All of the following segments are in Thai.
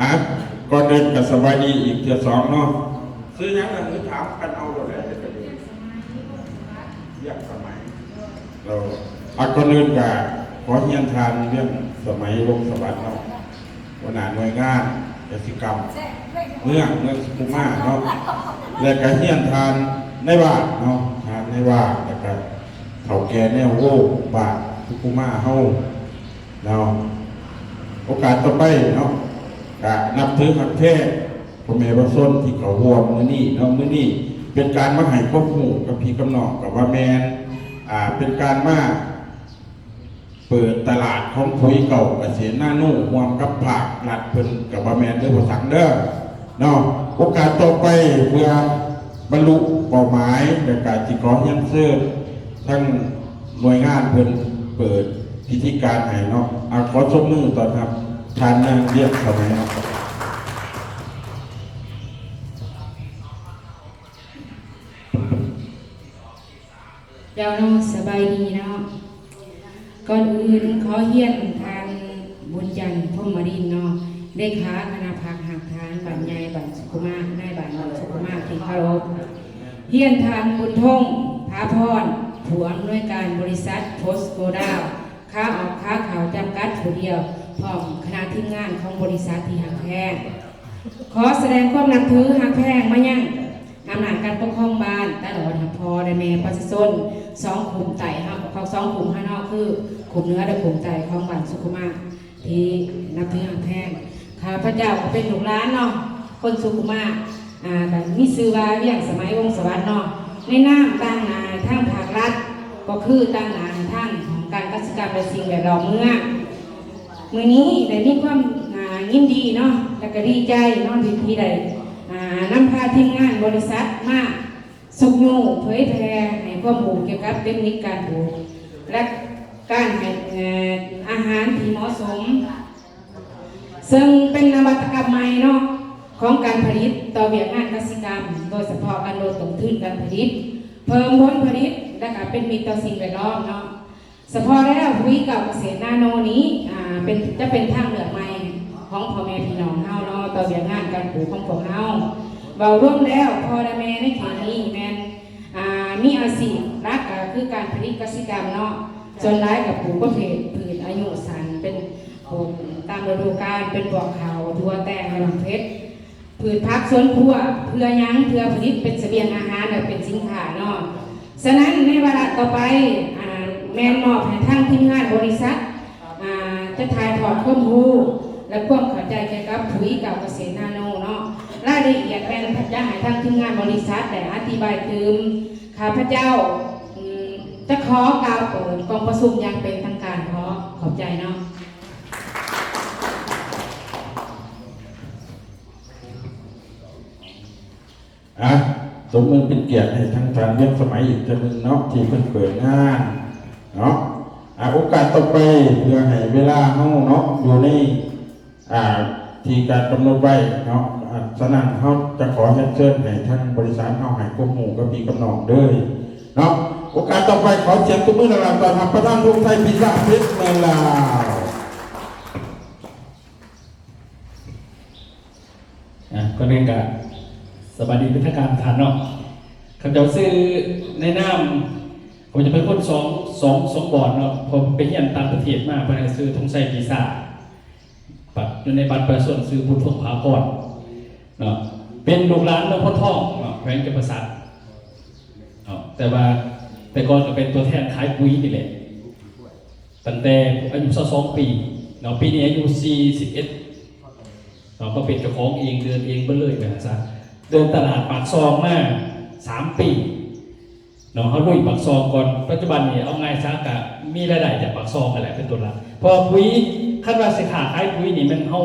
อ่ะก่อนเดินกับสบายดีอีกเทื่อสองเนาะซื้อยังไงหรือถามกันเอาเลยเรียกสมัยเราก่อนเดินกับขอเฮียนทานเรื่องสมัยลงสวรรค์เนาะวันหนาหน่วยงานกิจกรรมเมืองสุขุมมาเนาะและก็เฮียนทานในบ้านเนาะทานในบ้านแล้วก็เฒ่าแก่แนวโว้บ้านสุขุมมาเฮาเนาะโอกาสต่อไปเนาะก็นับถือหักแท้พ่อแม่พระส้นที่เขาห่วงมื้อนี้เนาะมื้อนี้เป็นการมาให้ควบคู่กับพี่กำนองกับว่าแมนเป็นการมาเปิดตลาดของปุ๋ยเก่าเกษตรหน้านู่รวมกับผักหลัดเพิ่นกับว่าแมนเด้อบ่สั่งเด้อเนาะโอกาสต่อไปเพื่อบรรลุเป้าหมายในการที่ขอยังเสื้อทั้งหน่วยงานเพิ่นเปิดพิธีการให้เนาะขอชมมือตอนครับทานนางเรียกเขาไหมเนาะเดี๋ยวเนาะสบายดีเนาะก่อนอื่นขอเฮียนทานบุญจันทร์พรหมรินทร์เนาะเลขาคณะพักหักทานบัญญัยบัญสุขุมานายบัญสุขุมาที่เคารพเฮียนทานบุญทงพาพรผู้อำนวยการบริษัทโพสโกดาวค้าออกค้าข่าวจำกัดผู้เดียวพร้อมคณะทีมงานของบริษัทที่หักแพงขอแสดงความนับถือหักแพงมายังอำนาจการปกครองบ้านตลอดพอได้แม่ประชาชนสองกลุ่มไต่ของสองกลุ่มข้างนอกคือกลุ่มเนื้อและกลุ่มไต่ของบ้านสุขุมาที่นับถือหักแพงข้าพเจ้าก็เป็นลูกหลานเนาะคนสุขุมาแบบมีซื้อว่าเรียกสมัยวงศ์สวัสดิ์เนาะในน้ำตั้งทางภาครัฐก็คือตั้งทางของการเกษตรกรรมและสิ่งแวดล้อมเมื่อนี้ได้มีความยินดีเนาะและก็ดีใจเนาะที่ได้นำพาทีมงานบริษัทมาสุกยูเผยแพร่ให้ข้อมูลเกี่ยวกับเทคนิคการปลูกและการให้อาหารที่เหมาะสมซึ่งเป็นนวัตกรรมใหม่เนาะของการผลิตต่อเวียงงานเกษตรกรรมโดยเฉพาะการลดต้นทุนการผลิตเพิ่มผลผลิตและก็เป็นมิตรต่อสิ่งแวดล้อมเนาะเฉพาะแล้วปุ๋ยเก่าเกษตรนาโนนี้จะเป็นทางเลือกใหม่ของพ่อแม่พี่น้องเฮาเนาะต่อเวียงงานการปลูกของพวกเฮาเบาร่วมแล้วพ่อและแม่ในเขตนี้แม่นมีอาชีพหลักก็คือการผลิตเกษตรกรรมเนาะส่วนหลายกับปลูกประเภทพืชอายุสั้นเป็นปลูกตามฤดูกาลเป็นพวกข้าวถั่วแตงและลำเพชรพืชผักสวนครัวเพื่อยังเพื่อผลิตเป็นเสบียงอาหารและเป็นสินค้าเนาะฉะนั้นในเวลาต่อไปแม่มอบให้ทางทีมงานบริษัทจะถ่ายทอดข้อมูลและความเข้าใจเกี่ยวกับปุ๋ยเก่าเกษตรนาโนเนาะรายละเอียดแม่นจะให้ทางทีมงานบริษัทแต่อธิบายถึงข้าพเจ้าจะขอกล่าวเปิดกองประชุมอย่างเป็นทางการขอบใจเนาะสมมือเป็นเกียรติให้ทางการเรียกสมัยอีกจำนวนเนาะที่เพิ่นเปิดงานเนาะโอกาสต่อไปเพื่อให้เวลาเฮาเนาะอยู่ในที่การกำหนดไว้เนาะฉะนั้นเฮาจะขอเชิญให้ทางบริษัทเฮาให้ควบหมู่กับพี่กำนองเด้อเนาะโอกาสต่อไปขอเสียงตบมือดังๆต้อนรับประธานวงไทยพิซซ่าเพชรเมืองลาวก็เนื่องจากสบายดีเป็นทางการทานเนาะคำเจ้าซื้อในน้ำผมจะเป็นคนสองบอร์ดเนาะผมไปเรียนต่างประเทศมาไปซื้อทงไซกีซ่าปัดอยู่ในบัตรประชาชนซื้อบุญทวงผาก่อนเนาะเป็นลูกหลานเมืองพ้นท่องเนาะแขวงจำปาสักเนาะแต่ก่อนก็เป็นตัวแทนขายปุ๋ยนี่แหละตั้งแต่อายุ22 ปีเนาะปีนี้อายุ41เนาะก็เป็นเจ้าของเองเดินเองไปเลยแบบนั้นเดินตลาดปากซองมา3 ปีเนาะเขาลุยปากซองก่อนปัจจุบันนี่เอาไงซะกะมีรายได้จากปากซองกันแหละเป็นตัวหลักพอปุ๋ยขั้นว่าสิขาขายปุ๋ยนี่มันเข้า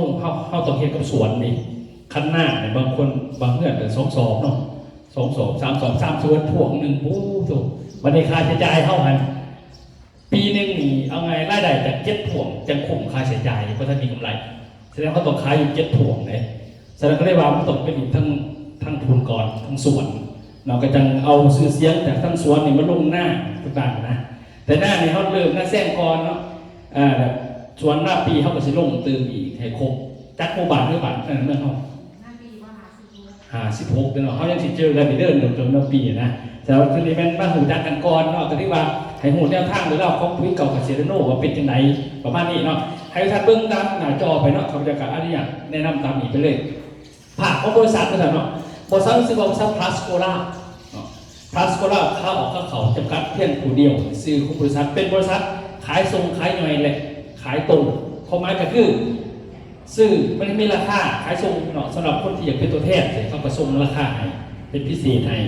ต้องเฮ็ดกับสวนนี่ขั้นหน้าเนี่ยบางคนบางเงื่อนเป็น2 สอบเนาะ2 สอบ3 สอบ3 สวนถ่วง1ปู้ถูกวันนี้ค่าใช้จ่ายเท่ากันปีนึงนี่เอาไงรายได้จาก7 ถ่วงจะคุ้มค่าใช้จ่ายเพราะถ้ามีกำไรแสดงว่าต้องขายอยู่7 ถ่วงเลยแสดงก็ได้ว่ามันต้องเป็นทั้งทุนก่อนทั้งสวนเราก็จะเอาซื้อเสียงจากทั้งสวนนี่มาลงหน้าต่างๆนะแต่หน้านี่เขาเริ่มหน้าแซงก่อนเนาะสวนหน้าปีเขาก็สิลงเติมอีกให้ครบ จักโมบานหรือบ้านนั่นเมืองเฮา56เนาะเฮายังสิเจอกันเดินจนปีนะแต่ว่าคือนี่แม่นมาหูจักกันก่อนเนาะก็ที่ว่าให้หูแนวทางหรือเราของปุ๋ยเก่ากับเซโรโนว่าเป็นจังไดประมาณนี้เนาะให้ท่านเบิ่งตามหน้าจอไปเนาะเขาจะกะอันนี้แนะนำตามนี้ไปเลยภาคของบริษัทเนาะบริษัทชื่อว่าบริษัทพลัสโกล่าพลัสโกล่าเข้าออกเขาจำกัดเพียงผู้เดียวซื้อของบริษัทเป็นบริษัทขายส่งขายย่อยเลยขายตรงความหมายก็คือซื้อมันมีราคาขายส่งเนาะสำหรับคนที่อยากเป็นตัวแทนเขาก็ส่งราคาให้เป็นพิเศษให้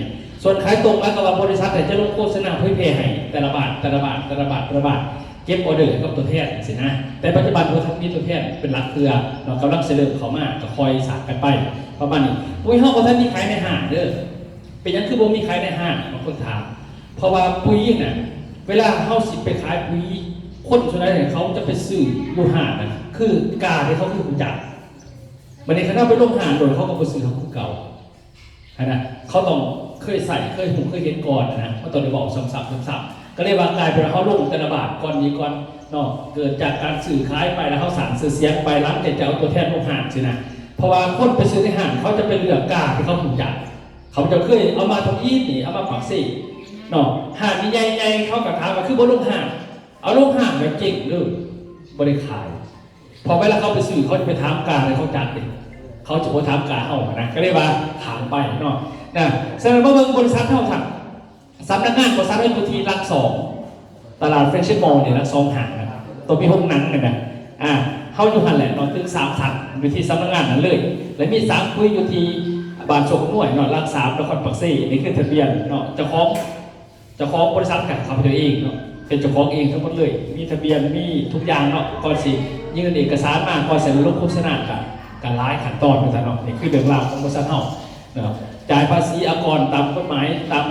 ส่วนขายตรงแล้วก็ว่าบริษัทจะลงโฆษณาเพื่อเพย์ให้แต่ละบาทเก็บออเดอร์กับตัวแทนสินะแต่ปัจจุบันบริษัทมีตัวแทนเป็นหลักเครือเรากำลังเสริมเขามาก็คอยสานกันไปประมาณนี้ปุ้ยห้องบริษัทมีขายในห้างเด้อเป็นยังคือบ่มีขายในห้างบางคนถามเพราะว่าปุ้ยน่ะเวลาเฮาสิไปขายปุ้ยคนส่วนใหญ่เขาจะไปซื้ออยู่ห้างนะคือกาที่เขาคือผู้จัดวันนี้คณะไปลงห้างโดยเขาก็ไปซื้อของเก่านะเขาต้องเคยใส่เคยหุงเคยเห็นก่อนนะเขาต้องได้บอกซ้ำก็เลยว่ากลายเป็นเขาลงแต่ละบาทก่อนนี้ก่อนเนาะเกิดจากการสื่อขายไปแล้วเขาสารสื่อเสียงไปร้านจะเอาตัวแทนลงห่างสินะเพราะว่าคนไปซื้อในห้างเขาจะเป็นเลือกกาที่เขาหุงจัดเขาจะเคยเอามาทำยี่นี่เอามาปักซี่เนาะห่างนี่ใหญ่ๆเขากับทางมาคือบนลงห่างเอาลงห่างแบบจริงหรือบริขายพอเวลาเขาไปสื่อเขาจะไปถามกาอะไรเขาจัดเองเขาจะไปถามกาเอานะก็เรียกว่าถามไปเนาะนะแสดงว่าบริษัทเท่าทันสำนักงานบริษัทเอ็นบูทีรัก2ตลาดเฟรนช์มอลล์เนี่ยรัก2ห่างนะครับตัวมีห้องนั่งกันนะเข้าอยู่หันแหละนอนตึก3ชั้นอยู่ที่สำนักงานนั้นเลยและมี3คุยอยู่ที่บ้านโชคหน่วยนอนรัก3นครปักซี่นี่คือทะเบียนเนาะเจ้าของบริษัทกันทำตัวเองเนาะเป็นเจ้าของเองทั้งหมดเลยมีทะเบียนมีทุกอย่างเนาะก่อนสิยื่นเอกสารมาก่อนเซ็นลงโฆษณาการร้ายขั้นตอนเหมือนกันเนาะนี่คือเรื่องราวของบริษัทเฮาเนาะจ่ายภาษีอากรตามกฎหมายตาม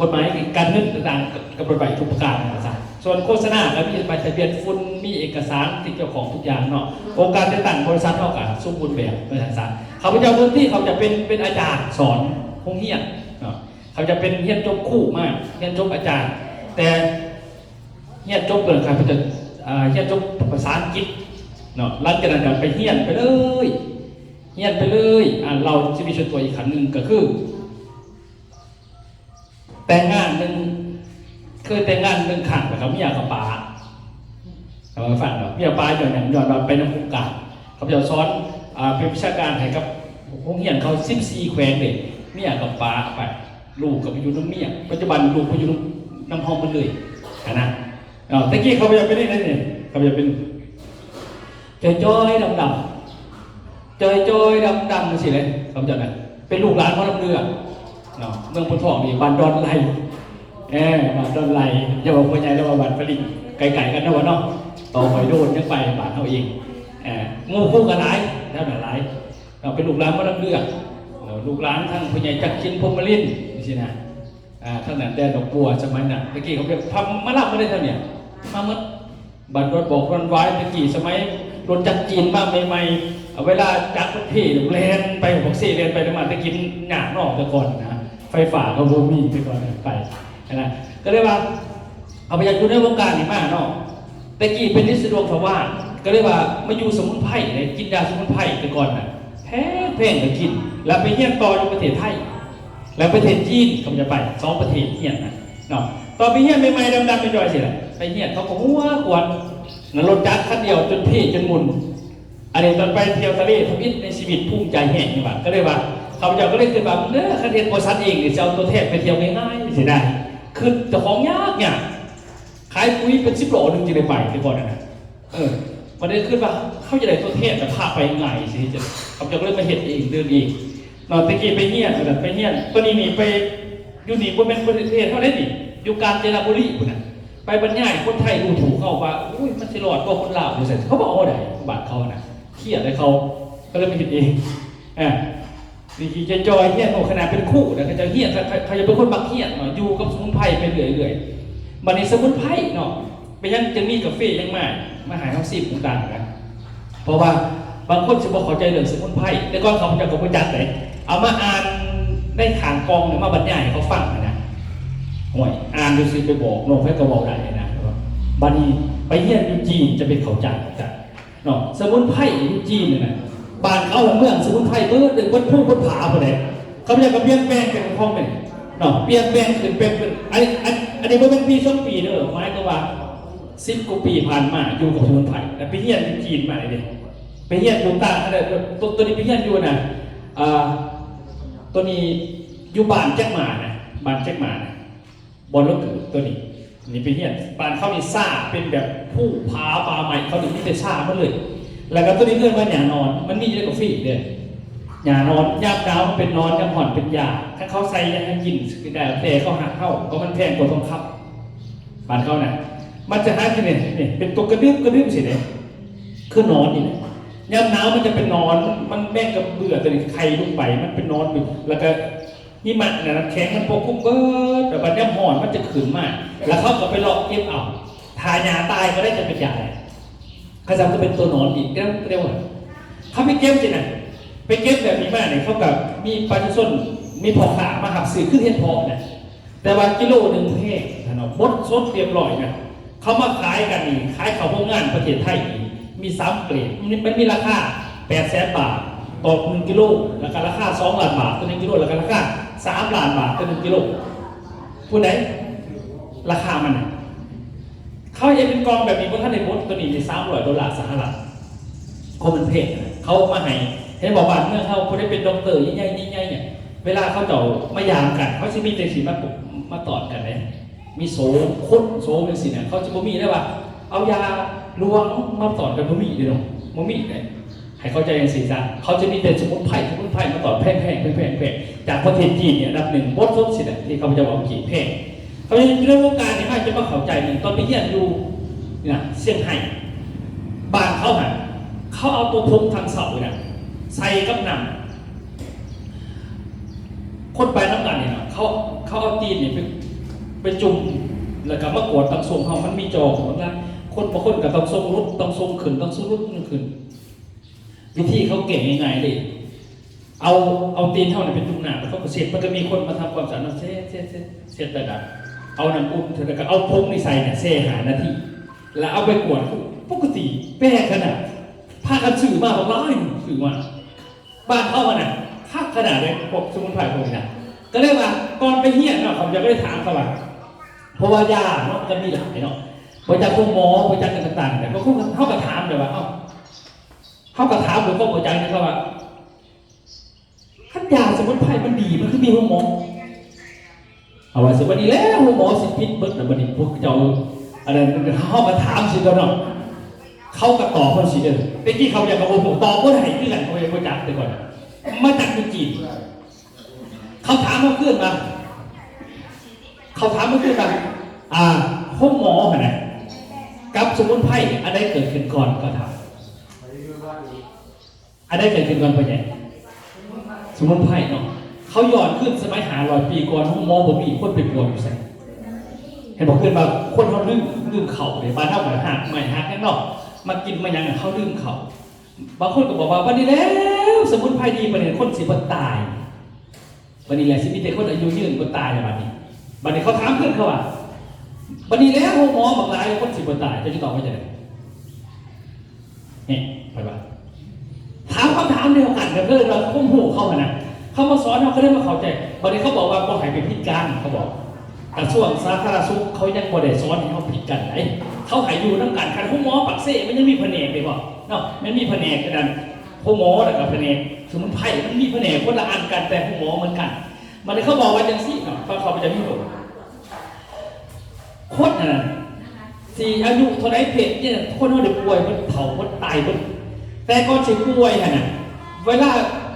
กฎหมายการเงินต่างๆกับกฎหมายทุกประการนะครับส่วนโฆษณาก็มีใบทะเบียนฝุ่นมีเอกสารติดเจ้าของทุกอย่างเนาะโครงการจะตั้งบริษัทเท่ากับสมบูรณ์แบบบริษัทเขาจะพื้นที่เขาจะเป็นอาจารย์สอนห้องเฮียนเนาะเขาจะเป็นเฮียนจบคู่มากเฮียนจบอาจารย์แต่เฮียนจบเปิดการเขาจะเฮียนจบภาษาอังกฤษเนาะหลังจากนั้นก็ไปเฮียนไปเลยเราจะมีชุดตัวอีกขันหนึ่งก็คือแต่งงานหนึ่งเคยแต่งงานหนึ่งขันนะครับมีอยากกับป๋าเราฟังเนาะมีอยากป๋าย้อนมาไปน้ำพุกาเขาจะสอนเป็นวิชาการให้กับพวกเฮียนเขา14แขวงเด็กมีอยากกับป๋าไปลูกกับไปอยู่น้ำเมียปัจจุบันลูกไปอยู่น้ำห้องมันเลยนะตะกี้เขาจะเป็นนี่เนี่ยเขาจะเป็นจอยดำสิเลยเขาจะนะเป็นลูกหลานพ่อลำเรือเนาะเมืองพนทองนี่บ้านดอนไลบ้านดอนไลอย่าบอกว่าใหญ่แล้วว่าบ้านผลิตไก่กันนะวะเนาะต่อหอยโดนยังไปบ้านเขาเองงูคู่กันหลายแล้วหลายเราเป็นลูกหลานพ่อลำเรือลูกหลานทั้งผู้ใหญ่จักรชินพรหมลินสินะท่านนั้นแดนดอกบัวสมัยนั้นเมื่อกี้เขาเป็นทำมาลับมาได้เท่านี้มาเมื่อบ้านรถบอกรถไว้เมื่อกี้สมัยรถจักรจีนบ้างใหม่เวลาจักรพี่แลนไปบอกซี่แลนไปมาจะกินหยาดนอกแต่ก่อนนะไฟฝ่าก็บ่มีไปก่อนไปนะก็เรียกว่าเอาไปอยากอยู่ในวงการนี่มากเนาะแต่กี้เป็นนิสิตดวงสว่างก็เรียกว่ามาอยู่สมุนไพรเนี่ยกินยาสมุนไพรแต่ก่อนน่ะแพงก็กินแล้วไปเฮียนต่อในประเทศไทยแล้วประเทศจีนก็จะไป2ประเทศเฮียนนะเนาะตอนไปเฮียนใหม่ๆดำๆไปจอยสิล่ะไปเฮียนเขาก็หัวขวดนั่นรถจักรคันเดียวจนพี่จนมุนอันนี้ตอนไปเที่ยวทะเลทวิตในชีวิตภูมิใจแห่งนี่ว่าก็เลยว่าเขาจะก็เลยคิดว่าคันเรียนบริษัทเองเนี่ยจะเอาตัวแทนไปเที่ยวง่ายๆเสียดายคือเจ้าของยากเนี่ยขายปุ๋ยเป็น10 โลนึงจะได้ไปที่ก่อนนะมันได้ขึ้นว่าเขาจะได้ตัวแทนจะพาไปง่ายสิจะเขาจะเริ่มมาเห็นเองเดินเองนอนตะกี้ไปเฮียนตัวนี้นี่ไปอยู่นี่บนเป็นประเทศเท่านั้นนี่อยู่กาญจนบุรีคนนั้นไปบรรยายคนไทยดูถูกเขาว่าอุ้ยมันสิรอดกว่าคนลาวดูสิเขาบอกว่าไหนบาดเขานะเครียดเลยเขาก็เลยไปเห็นเองดีจะจอยเฮียนโอขนาดเป็นคู่นะเขาจะเฮียนเขาจะเป็นคนบักเฮียนเนาะอยู่กับสมุนไพรไปเรื่อยๆบัดนี้สมุนไพรเนาะไปยังจะมีกาแฟยังมาหาเขาซีบต่างๆนะเพราะว่าบางคนจะบอกเข้าใจเรื่องสมุนไพรแต่ก่อนเขาจะก็จัดเลยเอามาอ่านได้ขางกองหรือมาบรรยายให้เขาฟังนะห่วยอ่านดูสิไปบอกโน้ตให้กระบอกได้นะบัดนี้ไปเฮียนอยู่จีนจะเป็นเข้าใจจ้ะ เนาะสมุนไพรอยู่จีนเนี่ยนะบ้านเขาเมืองสมุนไพรเบิดเลยบนพุ่งบนผาคนไหนเขาไม่ได้กับเปลี่ยนแปลงเป็นห้องเป็นเนาะเปลี่ยนแปลงเป็นอันนี้มันเป็นปี2 ปีเด้อหมายก็ว่า10 กว่าปีผ่านมาอยู่กับสมุนไพรแต่ไปเฮียนจีนมาเลยดิไปเฮียนอยู่ต่างอะไรตัวนี้ไปเฮียนอยู่นะตัวนี้อยู่บ้านแจ็คหมานะบ้านแจ็คหมานะบอลรถตัวนี้นี่ไปเฮียนบ้านเขานี่ซ่าเป็นแบบผู้ผาป่าใหม่เขานี่มีแต่ซ่ามาเลยแล้วก็ตัวนี้เพื่อนว่าหยานอนมันมีเยอะกว่าฟีเด้อหยานอนยามดาวเป็นนอนยามผ่อนเป็นยาถ้าเขาใส่ยังให้กินได้แต่เขาหักเข้าเพราะมันแพงกว่าทองคำบ้านเขาน่ะมันจะหาที่เนี่ยเป็นตัวกระดึ๊บสิเนี่ยคือนอนนี่แหละยามหนาวมันจะเป็นนอนมันแม่งกับเบื่อตัวนี้ใครลุกไปมันเป็นนอนอยู่แล้วก็นี่มันนะน้ำแข็งมันปกคลุมเบิดแต่บัดนี้ห่อนมันจะขืนมากแล้วเขาก็ไปหลอกเก็บเอาทายาตายก็ได้จะเป็นยาอะไรเขาจำก็เป็นตัวนอนอีกเรียกว่าเขาไปเก็บสินะไปเก็บแบบนี้มากเนี่ยเขากับมีปลาส้นมีพอขามาหับสื่อขึ้นเทียนพอนะแต่ว่ากิโลหนึ่งเพศนะบดซดเรียบร้อยนะเขามาขายกันนี่ขายเขาพวกงานประเทศไทยมี3 เกรดมันมีราคา800,000 บาทต่อ1 กิโลแล้วก็ราคา2 ล้านบาทต่อ1 กิโลแล้วก็ราคา3 ล้านบาทต่อ1 กิโลผู้ใดราคามันเขาจะเป็นกองแบบนี้บนท่านในบดตัวนี้ใน$300 สหรัฐเขาเป็นเพศเขามาให้เห็นบอกว่าเมื่อเขาได้เป็นด็อกเตอร์ใหญ่ๆเนี่ยเวลาเขาจะมายามกันเขาจะมีเตสีมาตอดกันเลยมีโซ่คุดโซ่เป็นสิเนี่ยเขาจะบ่มีได้ว่าเอายาลวงมาตอดกันบ่มีเลยเนาะบ่มีเลยให้เข้าใจอย่างสีสันเขาจะมีแต่สมุนไพรมาตอดแพงจากประเทศจีนเนี่ยอันดับ 1บดซดสิเนี่ยที่เขาจะบอกจีนแพงเขาจะเรื่องวงการเนี่ยอาจจะมาเข้าใจหนึ่งตอนไปเยี่ยมอยู่เนี่ยเซี่ยงไฮ้บ้านเขาหันเขาเอาตัวพงทางเสาเนี่ยใส่กับหนังคนไปน้ำกันเนี่ยเขาเอาตีนเนี่ยไปจุ่มแล้วก็มากวดตังทรงเขามันมีจอของมันนะคนบางคนกับตังทรงรุดตังทรงขึ้นตังทรงรุดขึ้นวิธีเขาเก่งยังไงเลยเอาตีนเท่านั้นเป็นจุ่มหนาแล้วเขาก็เสร็จมันก็มีคนมาทำความสะอาดเสร็จระดับเอาน้ำอุ่นเถอะแล้วก็เอาพงนี่ใส่เนี่ย5 นาทีแล้วเอาไปกวดปกติแป้ขนาดผ้ากันสื่อมาบอกร้อยสื่อมาบ้านเขาน่ะค่าขนาดเลยพวกสมุนไพรพวกนี้นะก็เรียกว่าก่อนไปเฮี้ยนเนาะผมจะไม่ได้ถามเขาว่าเพราะว่ายาเนาะจะมีหลายเนาะบริจาคพวกหมอบริจาคต่างๆแต่ก็เขาก็ถามเลยว่าเขาก็ถามหรือก็บริจาคนะครับว่าขั้นยาสมุนไพรมันดีมันคือมีหัวหมอเอาไว้สวัสดีแล้วหัวหมอสิพิษเบิดนะบัดนี้พวกเจ้าอะไรเขามาถามสิตัวเนาะเขาก็ตอบคนสิเดิมแต่ที่เขาอยากกับผมตอบว่าไหนเพื่อนเขาอยากบริจาคไปก่อนมาจากจีนเขาถามเพื่อนมาห้องหมอนะกับสมุนไพรอะไรเกิดขึ้นก่อนก็ถามอะไรเกิดขึ้นก่อนไปไหนสมุนไพรเนาะเขาย้อนขึ้นสมัย500 ปีก่อนห้องหมอผมมีคนไปปวดอยู่ใส่เห็นบอกเพื่อนว่าคนเขาลืมเข่าเลยบ้านเท่ากับหักไม่หักแน่นอนมากินมายังเขาลืมเข่าบางคนก็บอกว่าวันนี้แล้วสมุนไพรดีประเด็นคนสิบตายวันนี้แหละสิมีแต่คนอายุยืนคนตายในวันนี้เขาถามเพื่อนเขาว่าวันนี้แล้วหมอบอกหลายคนสิบตายจะตอบว่าจะไงเนี่ยไปบ้างถามคำถามเดียวกันแต่เพื่อนเราคุ้มหูเขานะเขามาสอนเราก็ได้มาเข้าใจวันนี้เขาบอกว่าต้องให้เป็นพิการเขาบอกกระทรวงสาธารณสุขเขายังบ่ได้สอนให้เขาผิดกันไหนเขาหายอยู่น้ำกันห้องหมอปักเซ่มันยังมีแผนกเลยบ่เนาะมันมีแผนกกันห้องหมอแล้วก็แผนกสมุนไพรมันมีแผนกคนละอันกันแต่ห้องหมอเหมือนกันมันเขาบอกว่าจังซี่เนาะเขาจะมีบอกคนน่ะสี่อายุเท่าไรเพศเนี่ยคนเขาเด็กป่วยมันเผามันตายมันแต่ก่อนสิป่วยน่ะเวลา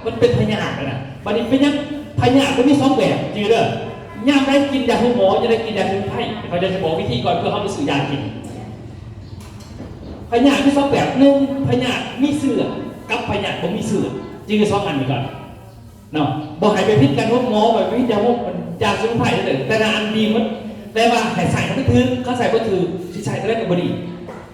มันเป็นพยาธิน่ะบัดนี้เป็นยังพยาธิก็มี2 แบบจืดเด้อย่ามได้กินยาห้องหมอจะได้กินยาสมุนไพรเขาจะบอกวิธีก่อนเพื่อเขาไปซื้อยากินพยาธิมี2 แบบ1พยาธิมีเสื้อกับพยาธิบ่มีเสื้อจึงจะ2 อันนี้ก่อนเนาะบอกให้ไปพิจารณาห้องหมอไปพิจารณายาสมุนไพรเลยแต่ละอันดีมันแต่ว่าให้ใส่มันก็ถือเขาใส่ก็ถือที่ใส่ก็ได้กับบดี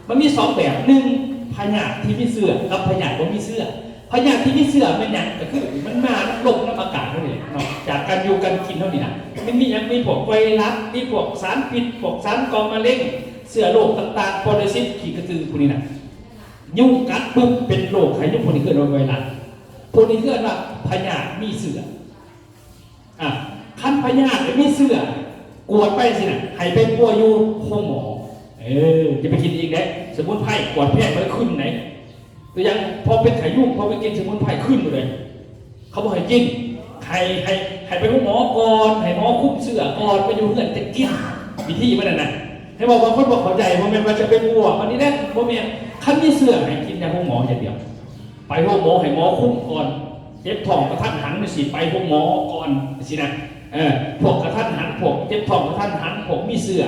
มันมี2 แบบ1พยาธิที่มีเสื้อกับพยาธิบ่มีเสื้อพยาธิที่มีเสื้อมันอย่างก็คือมันมาลงน้ำอากาศเท่านี้เนาะจากการอยู่กันกินเท่านี้นะมันมีอย่างมีพวกไวรัสมีพวกสารพิษพวกสารก่อมะเร็งเสื้อโรคต่างๆปรสิตขี้กระตือพวกนี้นะ ยุ่งกัดปุ๊บเป็นโรคไข้ยุ่งพวกนี้เกิดไวรัสพวกนี้เกิดว่าพยาธิมีเสือขั้นพยาธิมีเสือกวดไปสินะให้ไปปัวอยู่ห้องหมอจะไปกินอีกได้สมุนไพรกวดแพทย์มันขึ้นไหนตัวอย่างพอเป็นไข้ยุ่งพอไปกินสมุนไพรขึ้นเลยเขาบอกให้กินให้ไปห้องหมอก่อนให้หมอคุ้มเสือก่อนไปอยู่เพื่อนจะกินวิธีมันน่ะให้บอกบางคนบอกเข้าใจว่ามันจะเป็นปัววันนี้แน่ว่าเมียขั้นมีเสือให้กินยาห้องหมออย่างเดียวไปห้องหมอให้หมอคุ้มก่อนเจ็บท้องกระทันหันไม่สิไปห้องหมอก่อนสินะพวกกระทันหันพวกเจ็บท้องกระทันหันพวกมีเสือ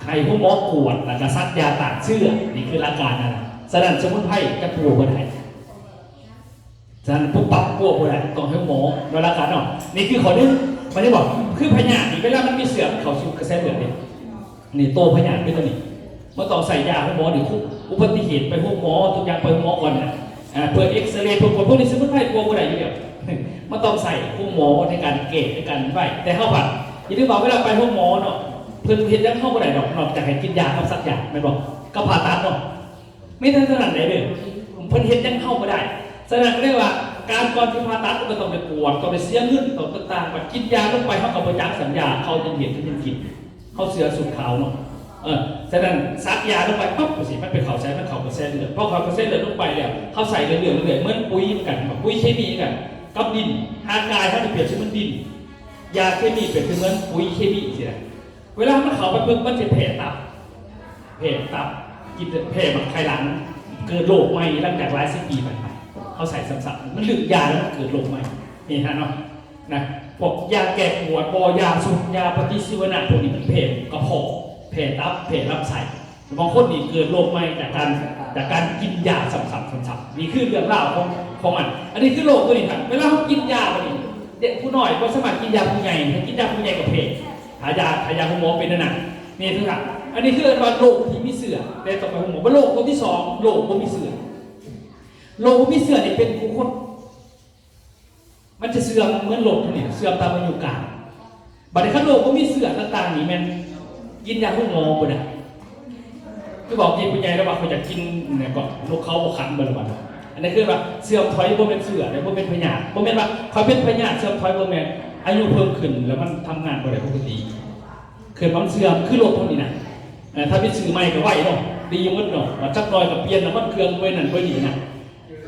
ใครห้องหมอกวดแล้วก็ซักยาตัดเสือนี่คืออาการนะสนั่นสมุนไพรจะปวดอะไรฉะนั้นปุ๊บปั๊บปวดอะไรต้องให้หมอเวลาการเนาะนี่คือข้อนึงมันจะบอกคือพยาธิเวลามันมีเสือเขาสูบกระแสเลือดเนี่ยนี่โตพยาธิด้วยตัวนี้มันต้องใส่ยาให้หมอหรืออุบัติเหตุไปห้องหมอทุกอย่างไปห้องหมอก่อนนะเปิดเอ็กซเรย์พวกนี้สมุนไพรปวดอะไรอยู่เดียวมันต้องใส่ห้องหมอในการเกตในการไว้แต่เข้าผัดอย่างที่บอกเวลาไปห้องหมอเนาะเพื่อนเห็นยังเข้าไปไหนดอกนอกจากให้กินยากับสักอย่างไม่บอกก็ผ่าตัดเนาะไม่ทันขนาดไหนเลยเพื่อนเห็นยังเข้าไปได้แสดงเรียกว่าการก่อนที่ผ่าตัดก็ต้องไปปวดต้องไปเสียเงินต้องต่างๆไปกินยาลงไปเขากับประจักษ์สัญญาเขาจะเห็นเขาจะกินเขาเสือสุดขาวเนาะแสดงซักยาลงไปปั๊บสิมันเป็นเขาใช้มันเขากระเซ็นเลยพอเขากระเซ็นเลยลงไปแล้วเขาใส่เรื่อยๆเหมือนปุ๋ยกันปุ๋ยเคมีกันกับดินหากายถ้าจะเปลี่ยนชื่อมันดินยาเคมีเปลี่ยนชื่อเหมือนปุ๋ยเคมีสินะเวลามันเขาไปเพิ่มมันจะแผ่ตับกินแผ่มันไขหลังเกิดโรคใหม่หลังจากหลายสิบปีไปเขาใส่ซ้ำๆมันลึกยาแล้วมันเกิดโรคใหม่นี่ฮะเนาะนะพวกยาแก้ปวดยาสูบยาปฏิชีวนะพวกนี้มันแผ่กระเพาะแผ่ตับแผ่ลำไส้บางคนนี่เกิดโรคใหม่จากการกินยาซ้ำๆนี่คือเรื่องราวของมันอันนี้คือโรคตัวนี้ครับเวลาเขากินยาตัวนี้เด็กผู้น้อยก็สามารถกินยาผู้ใหญ่กินยาผู้ใหญ่กับเพลหายาคุณหมอเป็นนั่นน่ะนี่คือครับอันนี้คือว่าโรคที่มีเสือแต่ต่อไปคุณหมอว่าโรคตัวที่สองโรคที่มีเสือโรคที่มีเสือนี่เป็นคู่คนมันจะเสื่อมเหมือนโรคนี่เสื่อมตามอายุกาลบัดนี้ถ้าโรคที่มีเสือต่างๆนี่มันกินยาคุณหมอบ่ได้คือบอกกินผู้ใหญ่แล้วว่าเขาอยากกินเนี่ยก็โรคเขาขันบ่ล่ะอันนี้คือว่าเสื่อมถอยบ่เป็นเสือแต่บ่เป็นพยาธิบ่แม่นว่าเขาเป็นพยาธิเสื่อมถอยบ่แม่นอายุเพิ่มขึ้นแล้วมันทำงานบ่ได้ปกติเกิดความเสื่อมคือโรคพวกนี้นะถ้าเป็นสื่อใหม่ก็ไหวเนาะดีมันเนาะว่าจักรอยกับเปลี่ยนน้ำมันเครื่องไว้นั่นไว้นี่นะ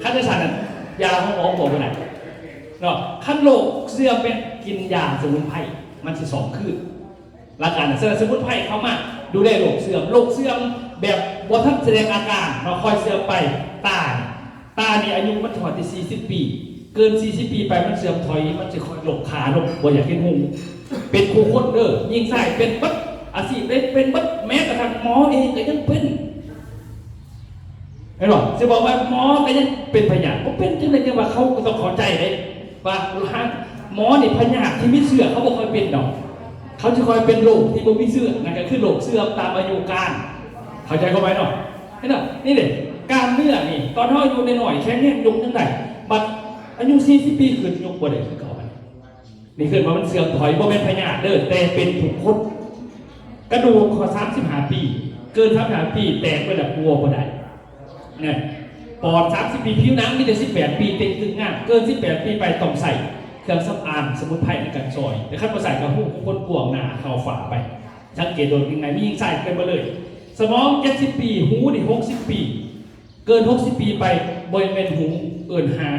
ขั้นที่สามนั้นยาของหมอบอกว่าไหนเนาะขั้นโรคเสื่อมเป็นกินยาสมุนไพรมันสิ2 คืนหลักการสมุนไพรเข้ามาดูแลโรคเสื่อมแบบบ่ทันแสดงอาการเราคอยเสื่อมไปตานี่อายุมันถอดที่40 ปีเกิน40 ปีไปมันเสื่อมถอยมันจะคอยหลบขาลงบ่อยากเห็นหูเป็นคู่คนยิ่งใส่เป็นบัดอาชีพเป็นบัดแม้กระทั่งหมอเองก็ยังเป็นเห็นหรอจะบอกว่าหมอก็ยังเป็นพยาธิก็เป็นจังเลยจังว่าเขาก็ต้องเข้าใจเลยว่าหมอนี่พยาธิที่มีเสือเขาบอกว่าเป็นดอกเขาจะคอยเป็นโรคที่บ่มีเสือนั่นก็คือโรคเสื่อมตามอายุการเข้าใจเขาไหมเนาะเห็นหรอนี่เลยการเนื้อนี่ตอนเขาอายุหน่อยแค่นี้ยกยังไงบัดอายุ40 ปีขึ้นยกบ่ได้คือเก่านี่คือว่ามันเสื่อมถอยบ่เป็นพยาธิแต่เป็นถูกคดกระดูกขอ35 ปีเกิน35 ปีแตกไปแบบวัวบ่ได้เนี่ยปอด30 ปีผิวหนังมีแต่18 ปีเต็มตึงง่ามเกิน18 ปีไปต้องใส่เครื่องสำอางสมุนไพรในการซอยแต่ขั้นมาใส่กระหู้คนกวงหนาเข้าฝาไปสังเกตโดนยังไงมียิงใส่กันมาเลยสมอง70 ปีหูนี่60 ปีเกิน60 ปีไปบริเวณหูเอิ้นหา